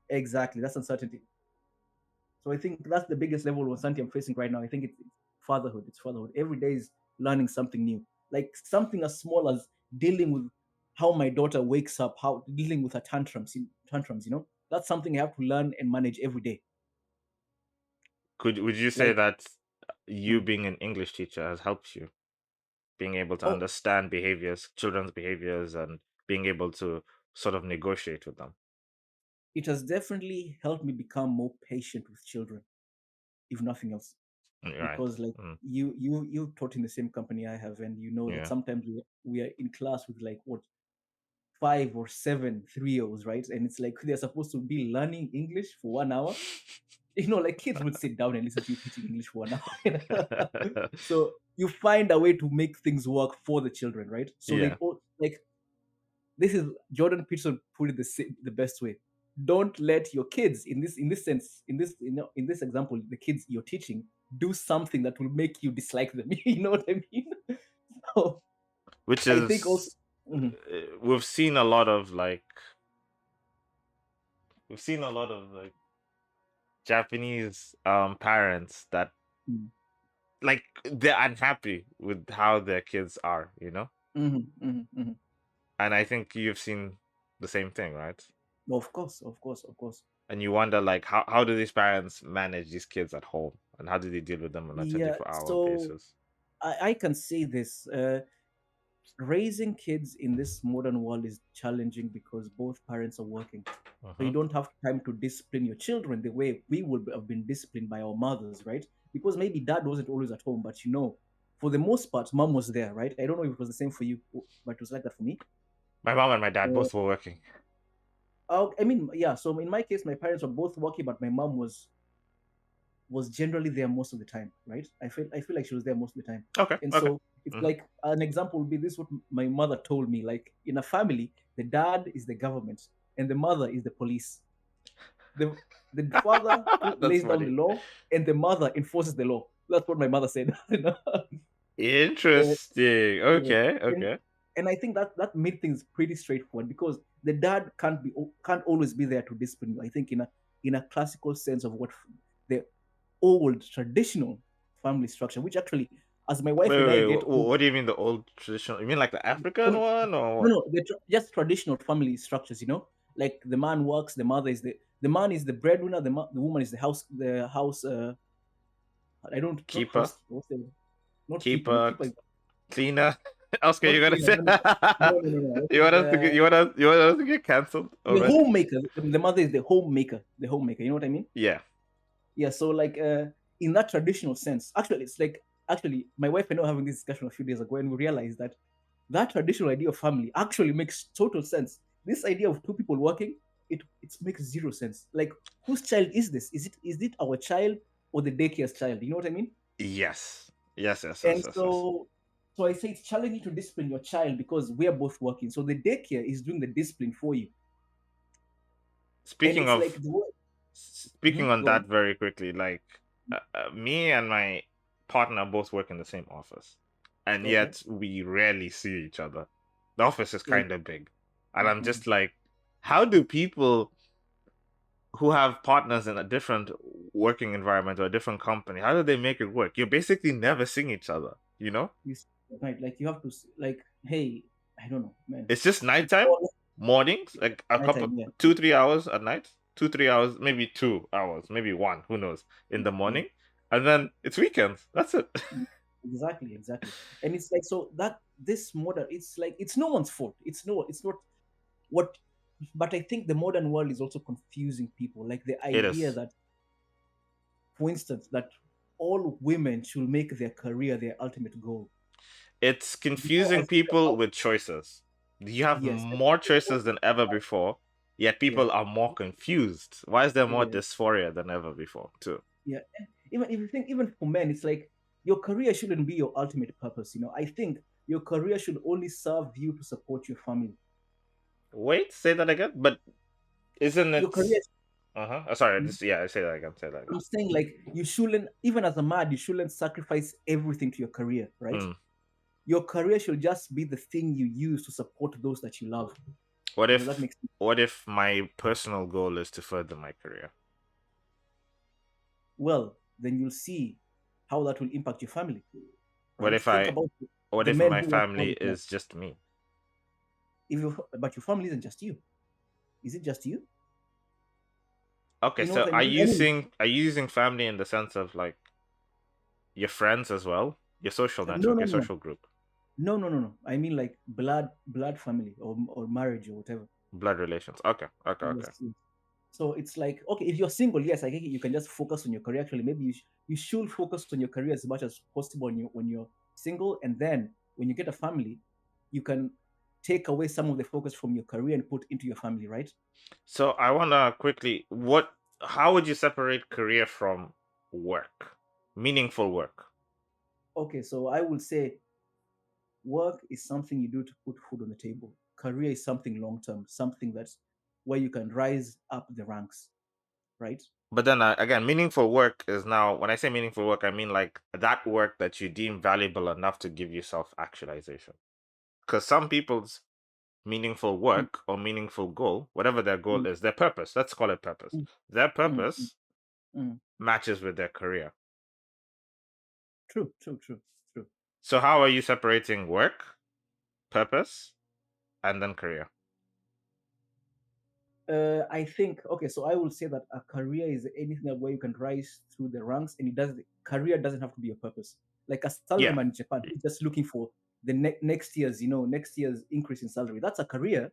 Exactly. That's uncertainty. So I think that's the biggest level of uncertainty I'm facing right now. I think it's fatherhood. It's fatherhood. Every day is learning something new. Like something as small as dealing with how my daughter wakes up, how dealing with her tantrums. That's something I have to learn and manage every day. Would you say Like, that you mhm. being an English teacher has helped you being able to Oh, understand children's behaviors, and being able to sort of negotiate with them? it has definitely helped me become more patient with children, if nothing else. Right. because like Mm. you taught in the same company I have, and you know that Yeah. sometimes we are in class with like what 5 or 7 3-year-olds, right? And it's like they're supposed to be learning English for 1 hour. Like kids would sit down and listen to you teaching English for 1 hour. So you find a way to make things work for the children, right? So Yeah. like this is Jordan Peterson put it the best way. Don't let your kids in this sense in this example, the kids you're teaching do something that will make you dislike them. You know what I mean? So Which I think also. is, Mhm. we've seen a lot of like, we've seen a lot of like Japanese parents that Mhm. like they're unhappy with how their kids are, Mhm. Mhm. Mhm. and I think you've seen the same thing, right? Of course, of course, of course. And you wonder like how do these parents manage these kids at home, and how do they deal with them on a Yeah. 24-hour So basis? I can say this. Raising kids in this modern world is challenging because both parents are working. So you Hmm. don't have time to discipline your children the way we would have been disciplined by our mothers, right? Because maybe dad wasn't always at home, but for the most part, mom was there, right? I don't know if it was the same for you, but it was like that for me. My mom and my dad Uh, both were working. I mean, yeah. So in my case, my parents were both working, but my mom was generally there most of the time, right? I feel like she was there most of the time. Okay. And Okay. so it's Hmm. like an example would be this what my mother told me. Like in a family, the dad is the government and the mother is the police. The the father That's lays down the funny. law and the mother enforces the law. That's what my mother said. Uh, Interesting. yeah. Okay. and Okay. and I think that made things pretty straightforward because the dad can't always be there to discipline you. I think in a classical sense of what the old traditional family structure, which actually, as my wife Wait, and wait, I wait. get older, What do you mean the old traditional? You mean like the African no, one, or no, what? no, just traditional family structures. Like the man works, the mother is the man is the breadwinner, the woman is the house. I don't not Keeper, host. What's the not keeper? No keeper, keeper. cleaner. Oscar, you Not gotta cleaner. say. No, no, no, no. You want us to get? You want us to get cancelled The already? homemaker. The mother is the homemaker. The homemaker. You know what I mean? Yeah. Yeah. So like in that traditional sense, actually, it's like actually my wife and I were having this discussion a few days ago, and we realized that traditional idea of family actually makes total sense. This idea of two people working, it makes zero sense. Like, whose child is this? Is it our child or the daycare's child? You know what I mean? Yes. Yes. Yes. And Yes. Yes. Yes. so I say it's challenging to discipline your child because we are both working. So the daycare is doing the discipline for you, and Speaking it's like of, the way. speaking on Go that on. very quickly, like me and my partner both work in the same office, and Okay. yet we rarely see each other. The office is Yeah. kind of big, and I'm Mhm. just like, how do people who have partners in a different working environment or a different company, how do they make it work? You're basically never seeing each other, you know? You see, right? Like you have to like, hey, I don't know, man. It's just It's nighttime, all mornings, like a couple, nighttime. Yeah. 2 3 hours at night, 2 3 hours, maybe 2 hours, maybe one, who knows, in the Yeah. morning, and then it's weekends. That's it. Mm, exactly, exactly. And it's like so that this modern, it's like it's no one's fault. It's not what, but I think the modern world is also confusing people. Like the It idea is. that, for instance, that all women should make their career their ultimate goal. It's As confusing if the people with choices. You have yes, more choices than ever before, yet yeah, people are more confused. Why is there more yeah, dysphoria than ever before, too? yeah. And even if you think, even for men, it's like your career shouldn't be your ultimate purpose. I think your career should only serve you to support your family. Wait, say that again? But isn't Your it? career. Uh-huh. Sorry, just yeah, say that again. Say that again. I'm saying like you shouldn't, even as a man, you shouldn't sacrifice everything to your career, right? Hmm. Your career should just be the thing you use to support those that you love. What That if makes sense. what if my personal goal is to further my career? Well, then you'll see how that will impact your family, What right? if Think I about what the if men my who work all family the time. is just me? But your family isn't just you. Is it just you? Okay, You know so what I mean? are you using family in the sense of like your friends as well? Your social No, network, no, your no, social group, no. I mean like blood family or marriage or whatever. blood relations. Okay, okay, okay. Yes, yes. So it's like, okay, if you're single, yes, I think you can just focus on your career. Actually, maybe you should focus on your career as much as possible when you're single, and then when you get a family, you can take away some of the focus from your career and put into your family, right? So I wanna quickly, how would you separate career from work? Meaningful work. Okay, so I will say work is something you do to put food on the table. Career is something long term, something that's where you can rise up the ranks, right? But then again, meaningful work is now, when I say meaningful work, I mean like that work that you deem valuable enough to give you self actualization. Because some people's meaningful Mm, work or meaningful goal, whatever their goal mm, is, their purpose, let's call it purpose. mm, Their mm, mm, purpose mm. matches with their career. True, true, true, true. So how are you separating work, purpose, and then career? I think okay, so I will say that a career is anything where you can rise through the ranks, and career doesn't have to be a purpose. Like a Yeah. salaryman in Japan, he's just looking for the next year's, next year's increase in salary. That's a career,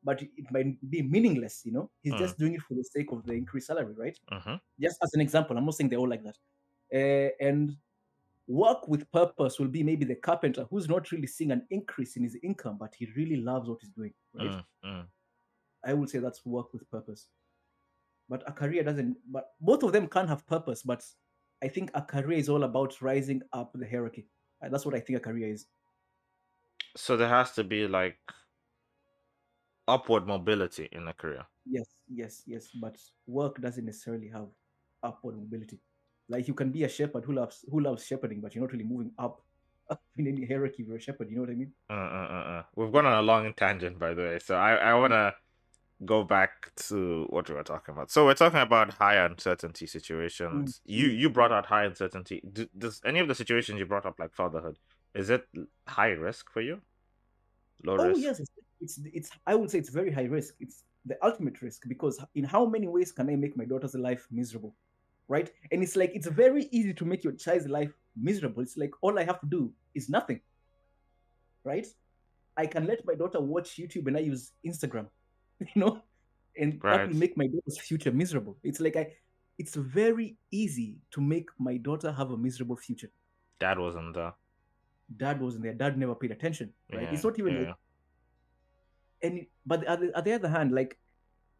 but it might be meaningless. He's Mm, just doing it for the sake of the increased salary, right? mm-hmm, Just as an example, I'm not saying they're all like that. And work with purpose will be maybe the carpenter who's not really seeing an increase in his income, but he really loves what he's doing, right? mm, mm. I would say that's work with purpose. But a career doesn't, but both of them can have purpose. But I think a career is all about rising up the hierarchy. That's what I think a career is. So there has to be like upward mobility in a career. Yes, yes, yes. But work doesn't necessarily have upward mobility. Like you can be a shepherd who loves shepherding, but you're not really moving up in any hierarchy if you're a shepherd. You know what I mean? We've gone on a long tangent, by the way. So I want to go back to what we were talking about. So we're talking about high uncertainty Mm, situations. You mm, you brought mm. out high uncertainty. Does any of the situations you brought up, like fatherhood, is it high risk for you? Low Oh risk? yes, it's. I would say it's very high risk. It's the ultimate risk because in how many ways can I make my daughter's life miserable, right? And it's like it's very easy to make your child's life miserable. It's like all I have to do is nothing, right? I can let my daughter watch YouTube and I use Instagram, you know, and that Right. will make my daughter's future miserable. It's like it's very easy to make my daughter have a miserable future. Dad wasn't there. Dad wasn't there. Dad never paid attention, right? It's Yeah, not even like yeah. but at the other hand, like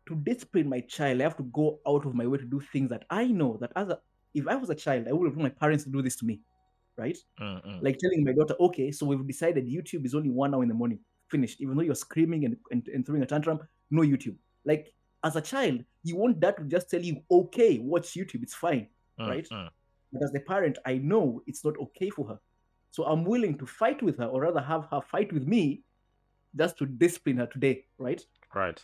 to discipline my child, I have to go out of my way to do things that I know that if I was a child, I would have known my parents to do this to me, right? Mm-mm. Like telling my daughter, okay, so we've decided YouTube is only 1 hour in the morning, finished. Even though you're screaming and throwing a tantrum, no YouTube. Like as a child, you want that to just tell you, okay, watch YouTube, it's fine, right? Mm-mm. But as the parent, I know it's not okay for her. So I'm willing to fight with her, or rather have her fight with me just to discipline her today, right? Right.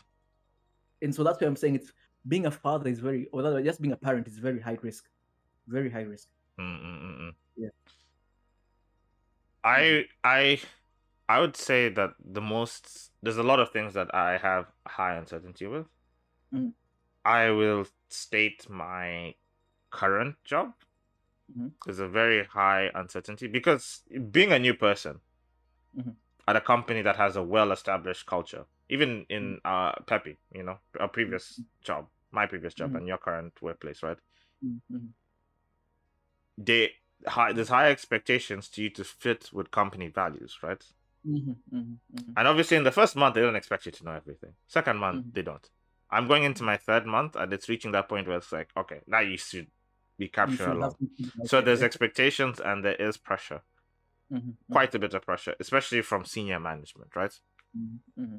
And so that's why I'm saying it's being a father is or rather just being a parent is very high risk. Very high risk. Mm-mm-mm. Yeah. Mm-hmm. I would say that there's a lot of things that I have high uncertainty with. Mm-hmm. I will state my current job Mm-hmm. is a very high uncertainty because being a new person Mm-hmm. at a company that has a well-established culture, even in Pepe, a previous job, my previous job, Mm-hmm. and your current workplace, right? Mm-hmm. There's high expectations to you to fit with company values, right? Mm-hmm. Mm-hmm. And obviously, in the first month, they don't expect you to know everything. Second month, Mm-hmm. they don't. I'm going into my third month, and it's reaching that point where it's like, okay, now you should be You capturing should have along. something like So yeah, there's yeah. expectations, and there is pressure, Mm-hmm. quite a bit of pressure, especially from senior management, right? Mm-hmm. Mm-hmm.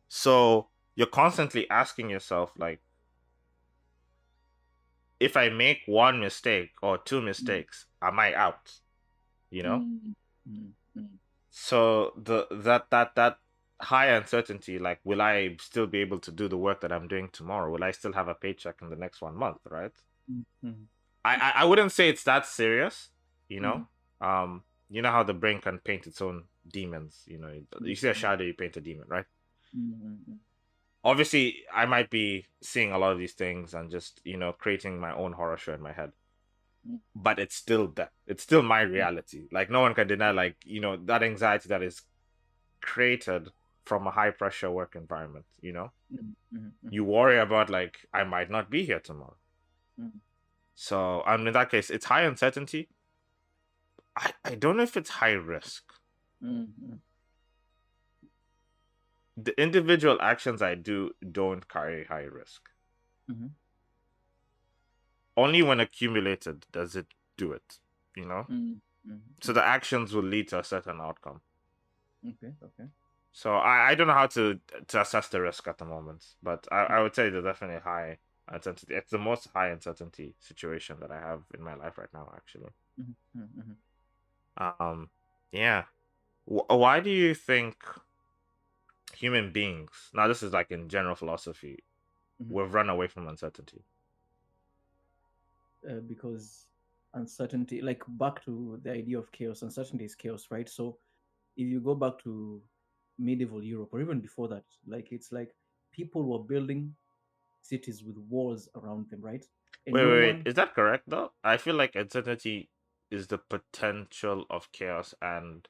So you're constantly asking yourself, like, if I make one mistake or two mistakes, am I out? You know? Mm-hmm. Mm-hmm. So that high uncertainty, like, will I still be able to do the work that I'm doing tomorrow? Will I still have a paycheck in the next 1 month, right? Mm-hmm. I wouldn't say it's that serious, you Mm-hmm. know. You know how the brain can paint its own demons. You see a shadow, you paint a demon, right? Mm-hmm. Obviously, I might be seeing a lot of these things and just creating my own horror show in my head, but it's still that. It's still my reality. Like no one can deny. Like that anxiety that is created from a high pressure work environment, you know? Mm-hmm. You worry about like I might not be here tomorrow. Mm-hmm. So in that case, it's high uncertainty. I don't know if it's high risk. Mm-hmm. The individual actions I do don't carry high risk. Mm-hmm. Only when accumulated does it do it, you know? Mm-hmm. So the actions will lead to a certain outcome. Okay. So I don't know how to assess the risk at the moment, but I would say they're definitely high uncertainty. It's the most high uncertainty situation that I have in my life right now, actually. Mm-hmm. Yeah. Why do you think human beings, now this is like in general philosophy, Mm-hmm. we've run away from uncertainty? Because uncertainty, like back to the idea of chaos, uncertainty is chaos, right? So if you go back to medieval Europe or even before that, like it's like people were building cities with walls around them, right? And no Wait. one, Is that correct though? I feel like uncertainty is the potential of chaos, and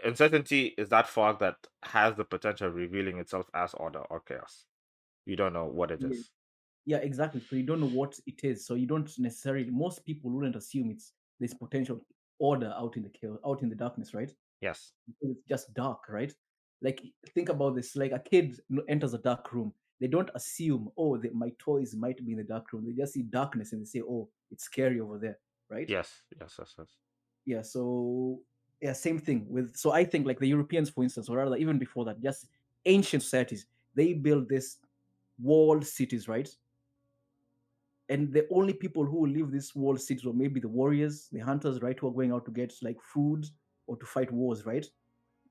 uncertainty is that fog that has the potential of revealing itself as order or chaos. You don't know what it yeah, is. yeah, exactly. So you don't know what it is. So you don't necessarily, most people wouldn't assume it's this potential order out in the chaos, out in the darkness, right? Yes. Because it's just dark, right? Like think about this: like a kid enters a dark room, they don't assume, oh, my toys might be in the dark room. They just see darkness and they say, oh, it's scary over there, right? Yes. Yeah. So yeah, same thing with. So I think like the Europeans, for instance, or rather even before that, just ancient societies, they built this walled cities, right? And the only people who live these walled cities were maybe the warriors, the hunters, right, who are going out to get like food or to fight wars, right?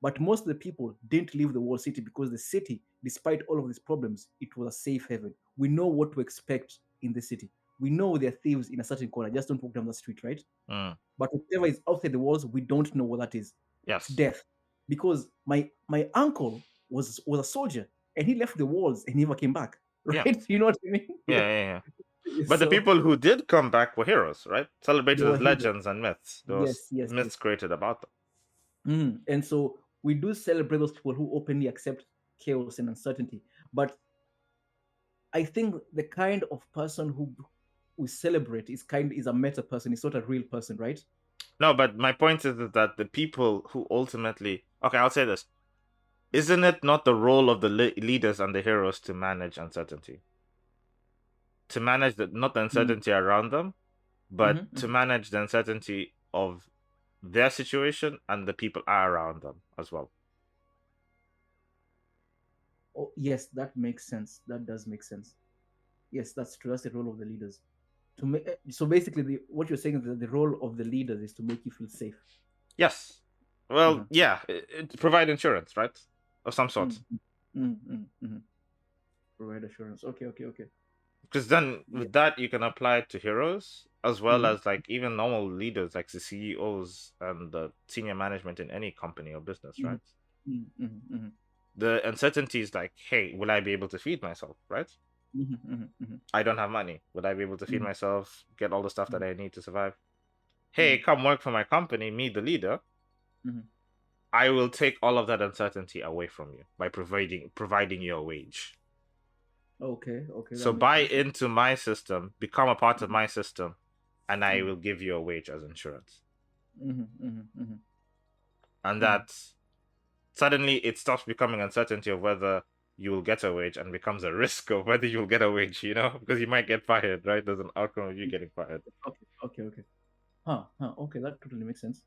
But most of the people didn't leave the walled city because the city, despite all of these problems, it was a safe haven. We know what to expect in the city. We know there are thieves in a certain corner. Just don't walk down the street, right? Mm. But whatever is outside the walls, we don't know what that is. It's Yes. death. Because my uncle was a soldier and he left the walls and never came back. Yeah. Right? You know what I mean? Yeah. Yeah. But the So people who did come back were heroes, right? they Celebrated were as heroes. legends and myths. There was Yes. myths created about them. And so we do celebrate those people who openly accept chaos and uncertainty. But I think the kind of person who we celebrate is a meta person. It's not a real person, right? No, but my point is that the people who ultimately, okay, I'll say this: isn't it not the role of the leaders and the heroes to manage uncertainty, to manage not the Mm. uncertainty around them, but Mm-hmm. to manage the uncertainty of their situation and the people are around them as well? Oh, yes, that makes sense. That does make sense. Yes, that's true. That's the role of the leaders. To make so basically, what you're saying is that the role of the leaders is to make you feel safe. Yes. Well, Uh-huh. yeah, provide insurance, right, of some sort. Mm-hmm. Provide assurance. Okay. Because then Yeah. with that you can apply it to heroes as well Mm-hmm. as like even normal leaders like the CEOs and the senior management in any company or business, right? Mm-hmm. The uncertainty is like, hey, will I be able to feed myself, right? Mm-hmm. I don't have money. Would I be able to feed Mm-hmm. myself, get all the stuff that Mm-hmm. I need to survive? Hey, Mm-hmm. come work for my company, me the leader. Mm-hmm. I will take all of that uncertainty away from you by providing you a wage. Okay, that So makes buy sense. into my system, become a part of Mm-hmm. my system, and I will give you a wage as insurance. Mm-hmm. And Mm-hmm. that suddenly it stops becoming uncertainty of whether you will get a wage and becomes a risk of whether you'll get a wage, because you might get fired, right? There's an outcome of you getting fired. Okay. Okay, that totally makes sense.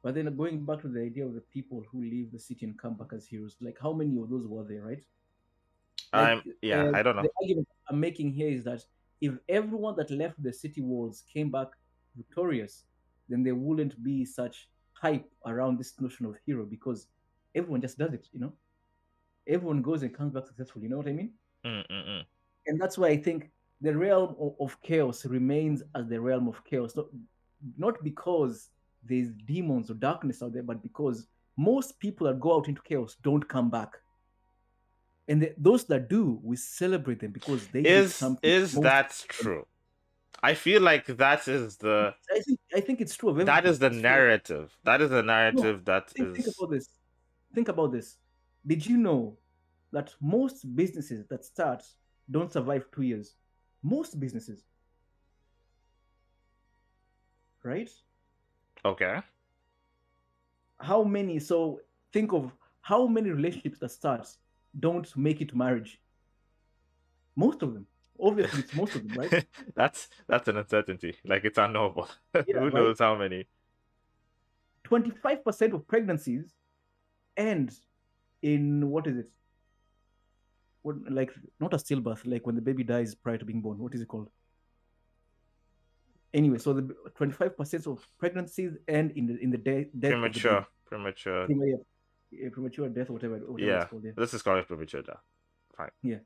But then going back to the idea of the people who leave the city and come back as heroes, like how many of those were there, right? Like Yeah, I don't know. the argument I'm making here is that if everyone that left the city walls came back victorious, then there wouldn't be such hype around this notion of hero because everyone just does it, Everyone goes and comes back successful, you know what I mean? Mm-mm-mm. And that's why I think the realm of chaos remains as the realm of chaos, not because there's demons or darkness out there, but because most people that go out into chaos don't come back. And those that do, we celebrate them because they did something Is most. that true? I feel like I think it's true of that everything. is the It's true. narrative. That is the No, narrative that think is. about this. think about this. Did you know that most businesses that start don't survive 2 years? Most businesses, right? Okay. How many? So think of how many relationships that start don't make it to marriage. Most of them. Obviously, it's most of them, right? That's an uncertainty. Like, it's unknowable. Yeah, Who right. knows how many? 25% of pregnancies end in what is it? What, like not a stillbirth, like when the baby dies prior to being born. What is it called? Anyway, so the 25% of pregnancies end in the death of the baby. Premature. Premature death, whatever it's Yeah, called. Yeah. this is called premature death. Fine. Yeah.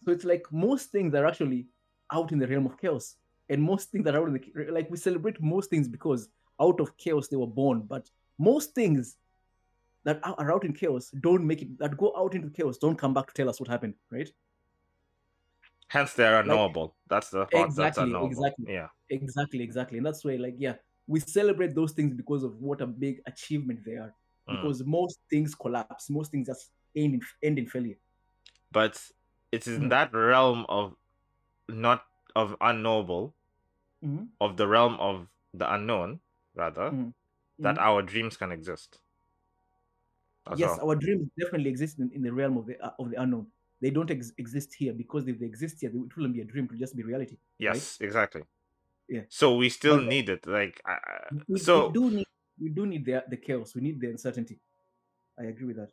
So it's like most things are actually out in the realm of chaos, and most things that are out in the, like, we celebrate most things because out of chaos they were born, but most things that are out in chaos don't make it, that go out into chaos don't come back to tell us what happened, right? Hence, they're Like, unknowable. That's the part that's exactly, unknowable. Yeah. exactly. And that's why, like, yeah, we celebrate those things because of what a big achievement they are. Because most things collapse, most things just end in failure. But it is in that realm of not of unknowable, of the realm of the unknown, rather, that our dreams can exist. Yes, our dreams definitely exist in the realm of the unknown. They don't exist here, because if they exist here, it wouldn't be a dream; it would just be reality. Yes, right? exactly. Yeah. So we still need it. Like, we so do need the chaos. We need the uncertainty. I agree with that.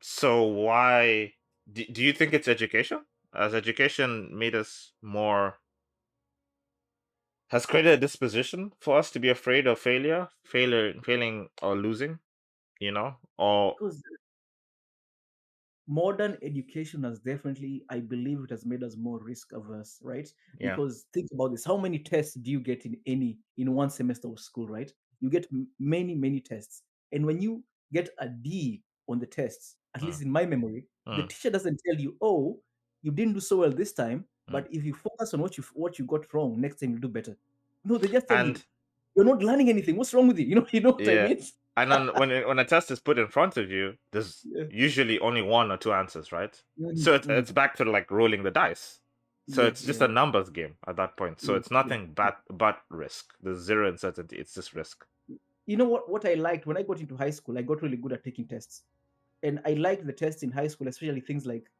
So why do you think it's education? Has education made us more, has created a disposition for us to be afraid of failing or losing, or Because modern education has definitely, I believe, it has made us more risk averse, right? yeah. Because think about this: how many tests do you get in one semester of school, right? You get many tests, and when you get a D on the tests, at least in my memory, the teacher doesn't tell you, "Oh, you didn't do so well this time, but if you focus on what you got wrong, next time you'll do better." No, they just tell you, "You're not learning anything. What's wrong with you?" You know what I mean? And then when a test is put in front of you, there's usually only one or two answers, right? So it's back to like rolling the dice. So it's just a numbers game at that point. So it's nothing but risk. There's zero uncertainty. It's just risk. You know what I liked when I got into high school? I got really good at taking tests, and I liked the tests in high school, especially things like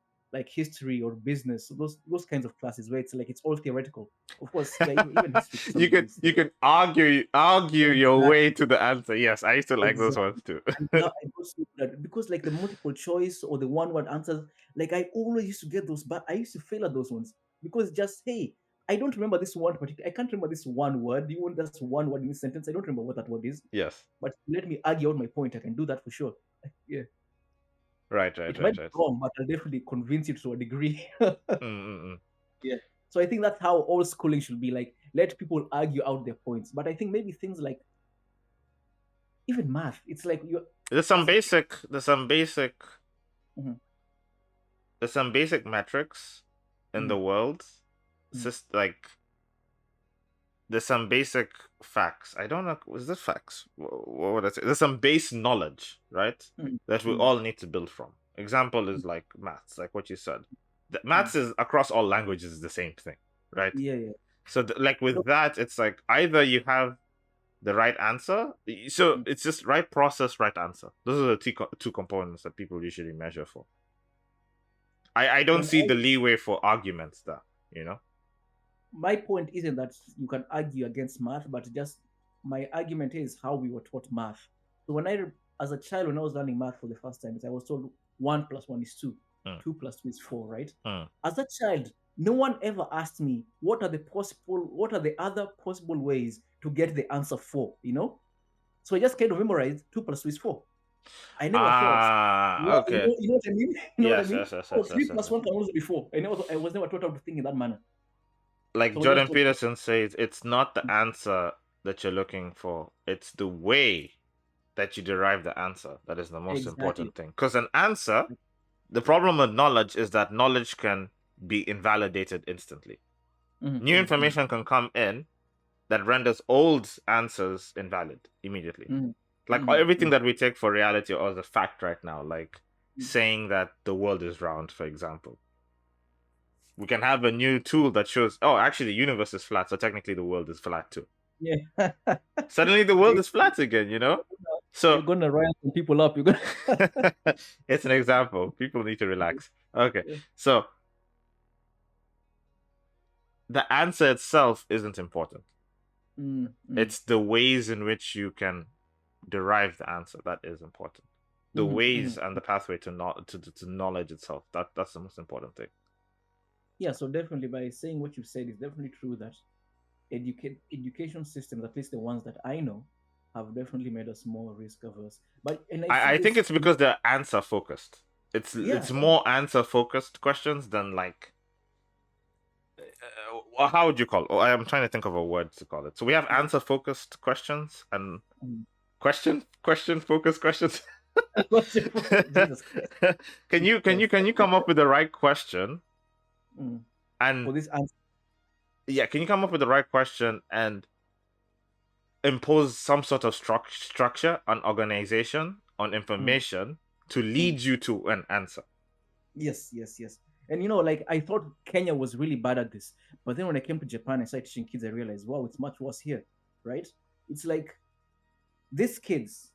history or business, those kinds of classes where it's like it's all theoretical. Of course, yeah, even history. you can argue your way to the answer. Yes, I used to like those ones too. And now I go through that because, like, the multiple choice or the one word answers, like, I always used to get those, but I used to fail at those ones because just, hey, I don't remember this one particular. I can't remember this one word. You want that's one word in this sentence? I don't remember what that word is. Yes. But let me argue out my point. I can do that for sure. Yeah. Right. It might be wrong, but I'll definitely convince you to a degree. Yeah. So I think that's how all schooling should be. Like, let people argue out their points. But I think maybe things like even math, it's like there's some basic metrics in the world. Just like there's some basic facts. I don't know. Was this facts? What would I say? There's some base knowledge, right? That we all need to build from. Example is like maths, like what you said. The maths is across all languages is the same thing, right? Yeah. So like with that, it's like either you have the right answer. So it's just right process, right answer. Those are the two components that people usually measure for. I don't see the leeway for arguments there, My point isn't that you can argue against math, but just my argument is how we were taught math. So as a child, when I was learning math for the first time, I was told 1 + 1 is 2, 2 + 2 is 4, right? As a child, no one ever asked me what are the other possible ways to get the answer 4, So I just kind of memorized 2 + 2 is 4. I never thought. Okay. You know what I mean? You know what I mean? Yes. 3 + 1 can also be 4. I was never taught how to think in that manner. Like Jordan Peterson says, it's not the answer that you're looking for. It's the way that you derive the answer that is the most important thing. Because an answer, the problem with knowledge is that knowledge can be invalidated instantly. New information can come in that renders old answers invalid immediately. Like everything that we take for reality or as a fact right now, like saying that the world is round, for example. We can have a new tool that shows, oh, actually the universe is flat, so technically the world is flat too. Yeah. Suddenly the world is flat again, you know? So you're gonna rile some people up. You're gonna it's an example. People need to relax. Okay. So the answer itself isn't important. It's the ways in which you can derive the answer that is important. The ways and the pathway to knowledge itself. That's the most important thing. Yeah, so definitely by saying what you said is definitely true that education systems, at least the ones that I know, have definitely made us more risk averse. But I think it's because they're answer focused. It's more answer focused questions than like how would you call it? Oh, I am trying to think of a word to call it. So we have answer focused questions and question focused questions. Can you come up with the right question? And for this answer, yeah, can you come up with the right question and impose some sort of structure and organization on information to lead you to an answer? Yes. And like I thought Kenya was really bad at this, but then when I came to Japan and started teaching kids, I realized, wow, it's much worse here, right? It's like these kids,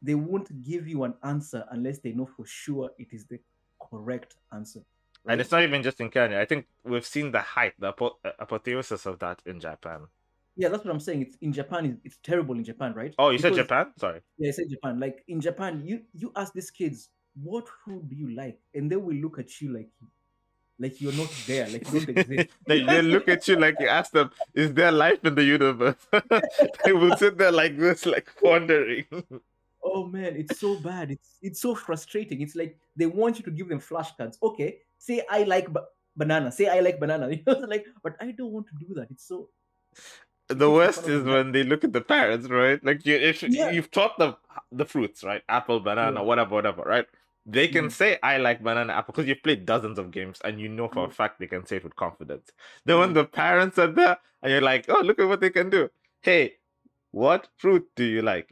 they won't give you an answer unless they know for sure it is the correct answer. Right? And it's not even just in Kenya. I think we've seen the height, the apotheosis of that in Japan. Yeah, that's what I'm saying. It's in Japan. It's terrible in Japan, right? Oh, you said Japan? Sorry. Yeah, I said Japan. Like in Japan, you ask these kids, what food do you like? And they will look at you like you're not there, like you don't exist. They look at you like you ask them, is there life in the universe? They will sit there like this, like wondering. Oh man, it's so bad. It's so frustrating. It's like they want you to give them flashcards. Okay, say I like banana. Say I like banana. Like, but I don't want to do that. It's so. The worst is when they look at the parents, right? Like you've taught them the fruits, right? Apple, banana, whatever, right? They can say I like banana apple because you've played dozens of games and you know for a fact they can say it with confidence. Then when the parents are there and you're like, oh, look at what they can do. Hey, what fruit do you like?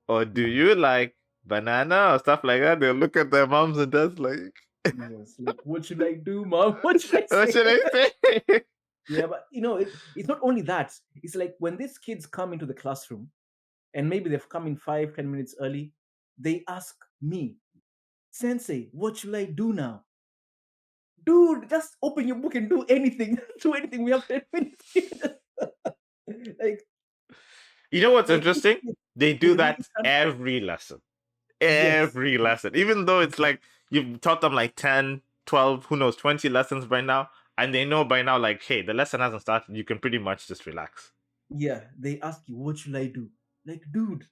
Or do you like banana or stuff like that? They'll look at their moms and dads like, yes, like what should I do, mom? What should I say? What should I say? Yeah, but it's not only that. It's like when these kids come into the classroom and maybe they've come in 5-10 minutes early, they ask me, Sensei, what should I do now? Dude, just open your book and do anything. Do anything. We have 10 minutes. Like, you know what's interesting? They do that every lesson. Every lesson. Even though it's like you've taught them like 10, 12, who knows, 20 lessons by now. And they know by now, like, hey, the lesson hasn't started. You can pretty much just relax. Yeah, they ask you, what should I do? Like, dude,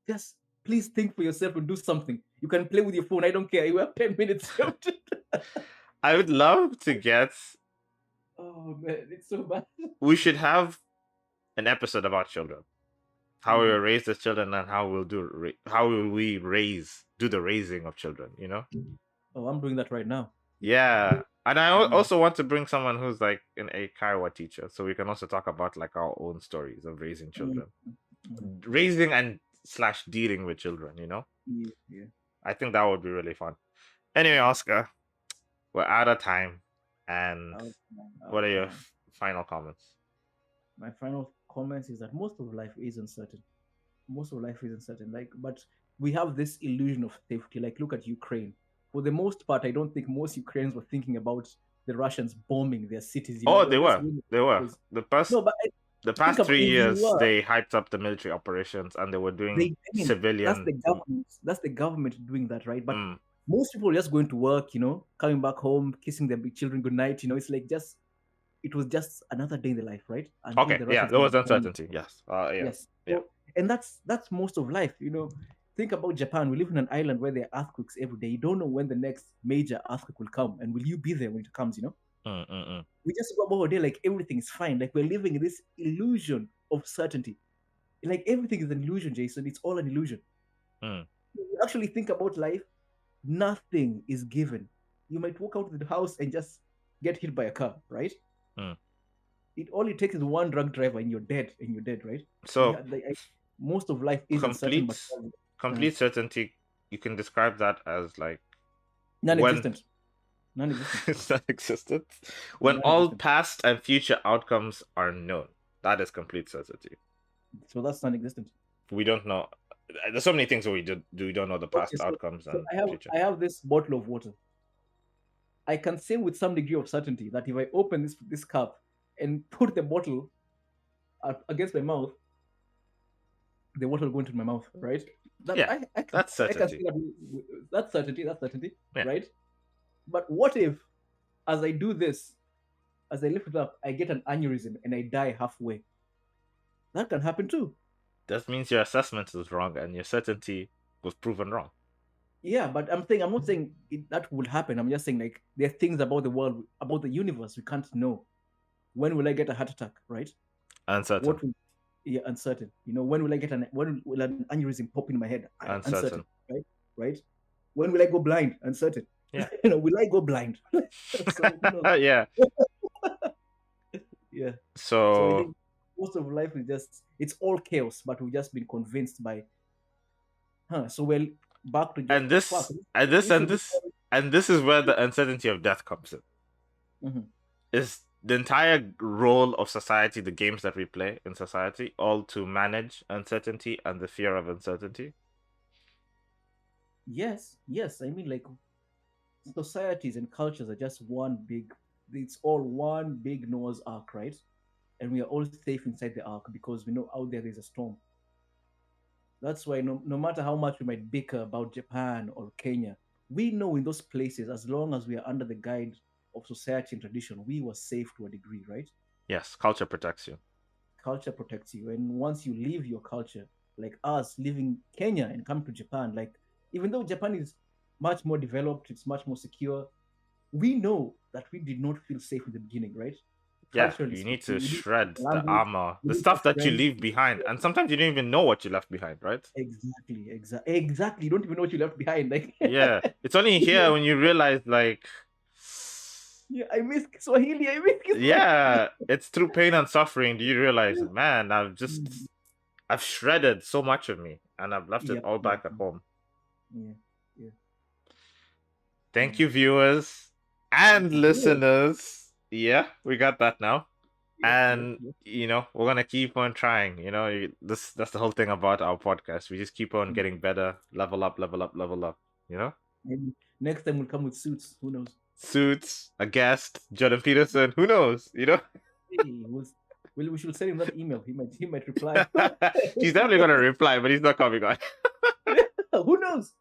just please think for yourself and do something. You can play with your phone. I don't care. You have 10 minutes. I would love to get. Oh, man, it's so bad. We should have an episode about children. How we were raised as children and how we'll do. How will we do the raising of children, Oh, I'm doing that right now. Yeah. And I also want to bring someone who's like an Kaiwa teacher, so we can also talk about like our own stories of raising children, raising and / dealing with children. Yeah. I think that would be really fun. Anyway, Oscar, we're out of time, and what are your final comments? My final comments is that most of life is uncertain. Like, but we have this illusion of safety. Like, look at Ukraine. For the most part, I don't think most Ukrainians were thinking about the Russians bombing their cities. They were. The past 3 years, they hyped up the military operations and they were doing civilian. That's the government doing that, right? But most people are just going to work, coming back home, kissing their big children goodnight. It's like it was just another day in the life, right? Okay, yeah, there was uncertainty. Yes. Yes. So, and that's most of life, Think about Japan. We live in an island where there are earthquakes every day. You don't know when the next major earthquake will come, and will you be there when it comes? We just go about our day like everything is fine. Like we're living in this illusion of certainty. Like everything is an illusion, Jayson. It's all an illusion. You actually think about life. Nothing is given. You might walk out of the house and just get hit by a car, right? It only takes is one drunk driver and you're dead, right? So most of life is uncertain, but Complete certainty. You can describe that as like when non-existent. Non-existent. it's non-existent. When all Non-existent. past and future outcomes are known, that is complete certainty. So that's non-existent. We don't know. There's so many things that we don't know the past Okay, outcomes so and future. I have this bottle of water. I can say with some degree of certainty that if I open this cup and put the bottle against my mouth, the water will go into my mouth, right? Yeah, that's I can certainty. say that's certainty, Yeah. right? But what if, as I do this, as I lift it up, I get an aneurysm and I die halfway? That can happen too. That means your assessment is wrong and your certainty was proven wrong. Yeah, but I'm not saying that will happen. I'm just saying like there are things about the world, about the universe we can't know. When will I get a heart attack, right? Uncertain. Yeah, uncertain. You know, when will an aneurysm pop in my head? Uncertain. Right? Right? When will I go blind? Uncertain. Yeah. You know, will I go blind? So, yeah. Yeah. So I think most of life is it's all chaos, but we've just been convinced by so well back to and this is where the uncertainty of death comes in. Mm-hmm. Is the entire role of society, the games that we play in society, all to manage uncertainty and the fear of uncertainty? Yes. I mean, like, societies and cultures are just it's all one big Noah's Ark, right? And we are all safe inside the ark because we know out there there's a storm. That's why no matter how much we might bicker about Japan or Kenya, we know in those places, as long as we are under the guide of society and tradition, we were safe to a degree, right? Yes, culture protects you. Culture protects you. And once you leave your culture, like us leaving Kenya and come to Japan, like even though Japan is much more developed, it's much more secure, we know that we did not feel safe in the beginning, right? Yeah, you need to shred the armor, the stuff that you leave behind, and sometimes you don't even know what you left behind, right? Exactly. You don't even know what you left behind. Like, yeah, it's only here when you realize, like, yeah, I miss Swahili. Yeah, it's through pain and suffering do you realize, man, I've shredded so much of me, and I've left it all back at home. Yeah. Thank you, viewers and listeners. Yeah, we got that now. And you know, we're gonna keep on trying. You know, that's the whole thing about our podcast. We just keep on getting better, level up. You know. Maybe next time we'll come with suits. Who knows? Suits, a guest, Jordan Peterson. Who knows? You know. We should send him that email. He might reply. He's definitely gonna reply, but he's not coming on. Who knows?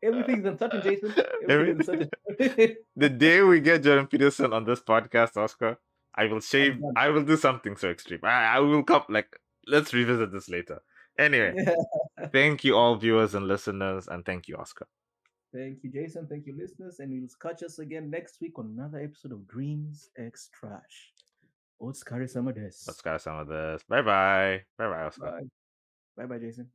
Everything's uncertain, Jayson. Everything's uncertain. The day we get Jordan Peterson on this podcast, Oscar, I will shave. I will do something so extreme. I will come. Like, let's revisit this later. Anyway, thank you all viewers and listeners, and thank you, Oscar. Thank you, Jayson. Thank you, listeners, and we'll catch us again next week on another episode of Dreams X Trash. Let's carry some of this. Bye bye. Bye bye, Oscar. Bye bye, Jayson.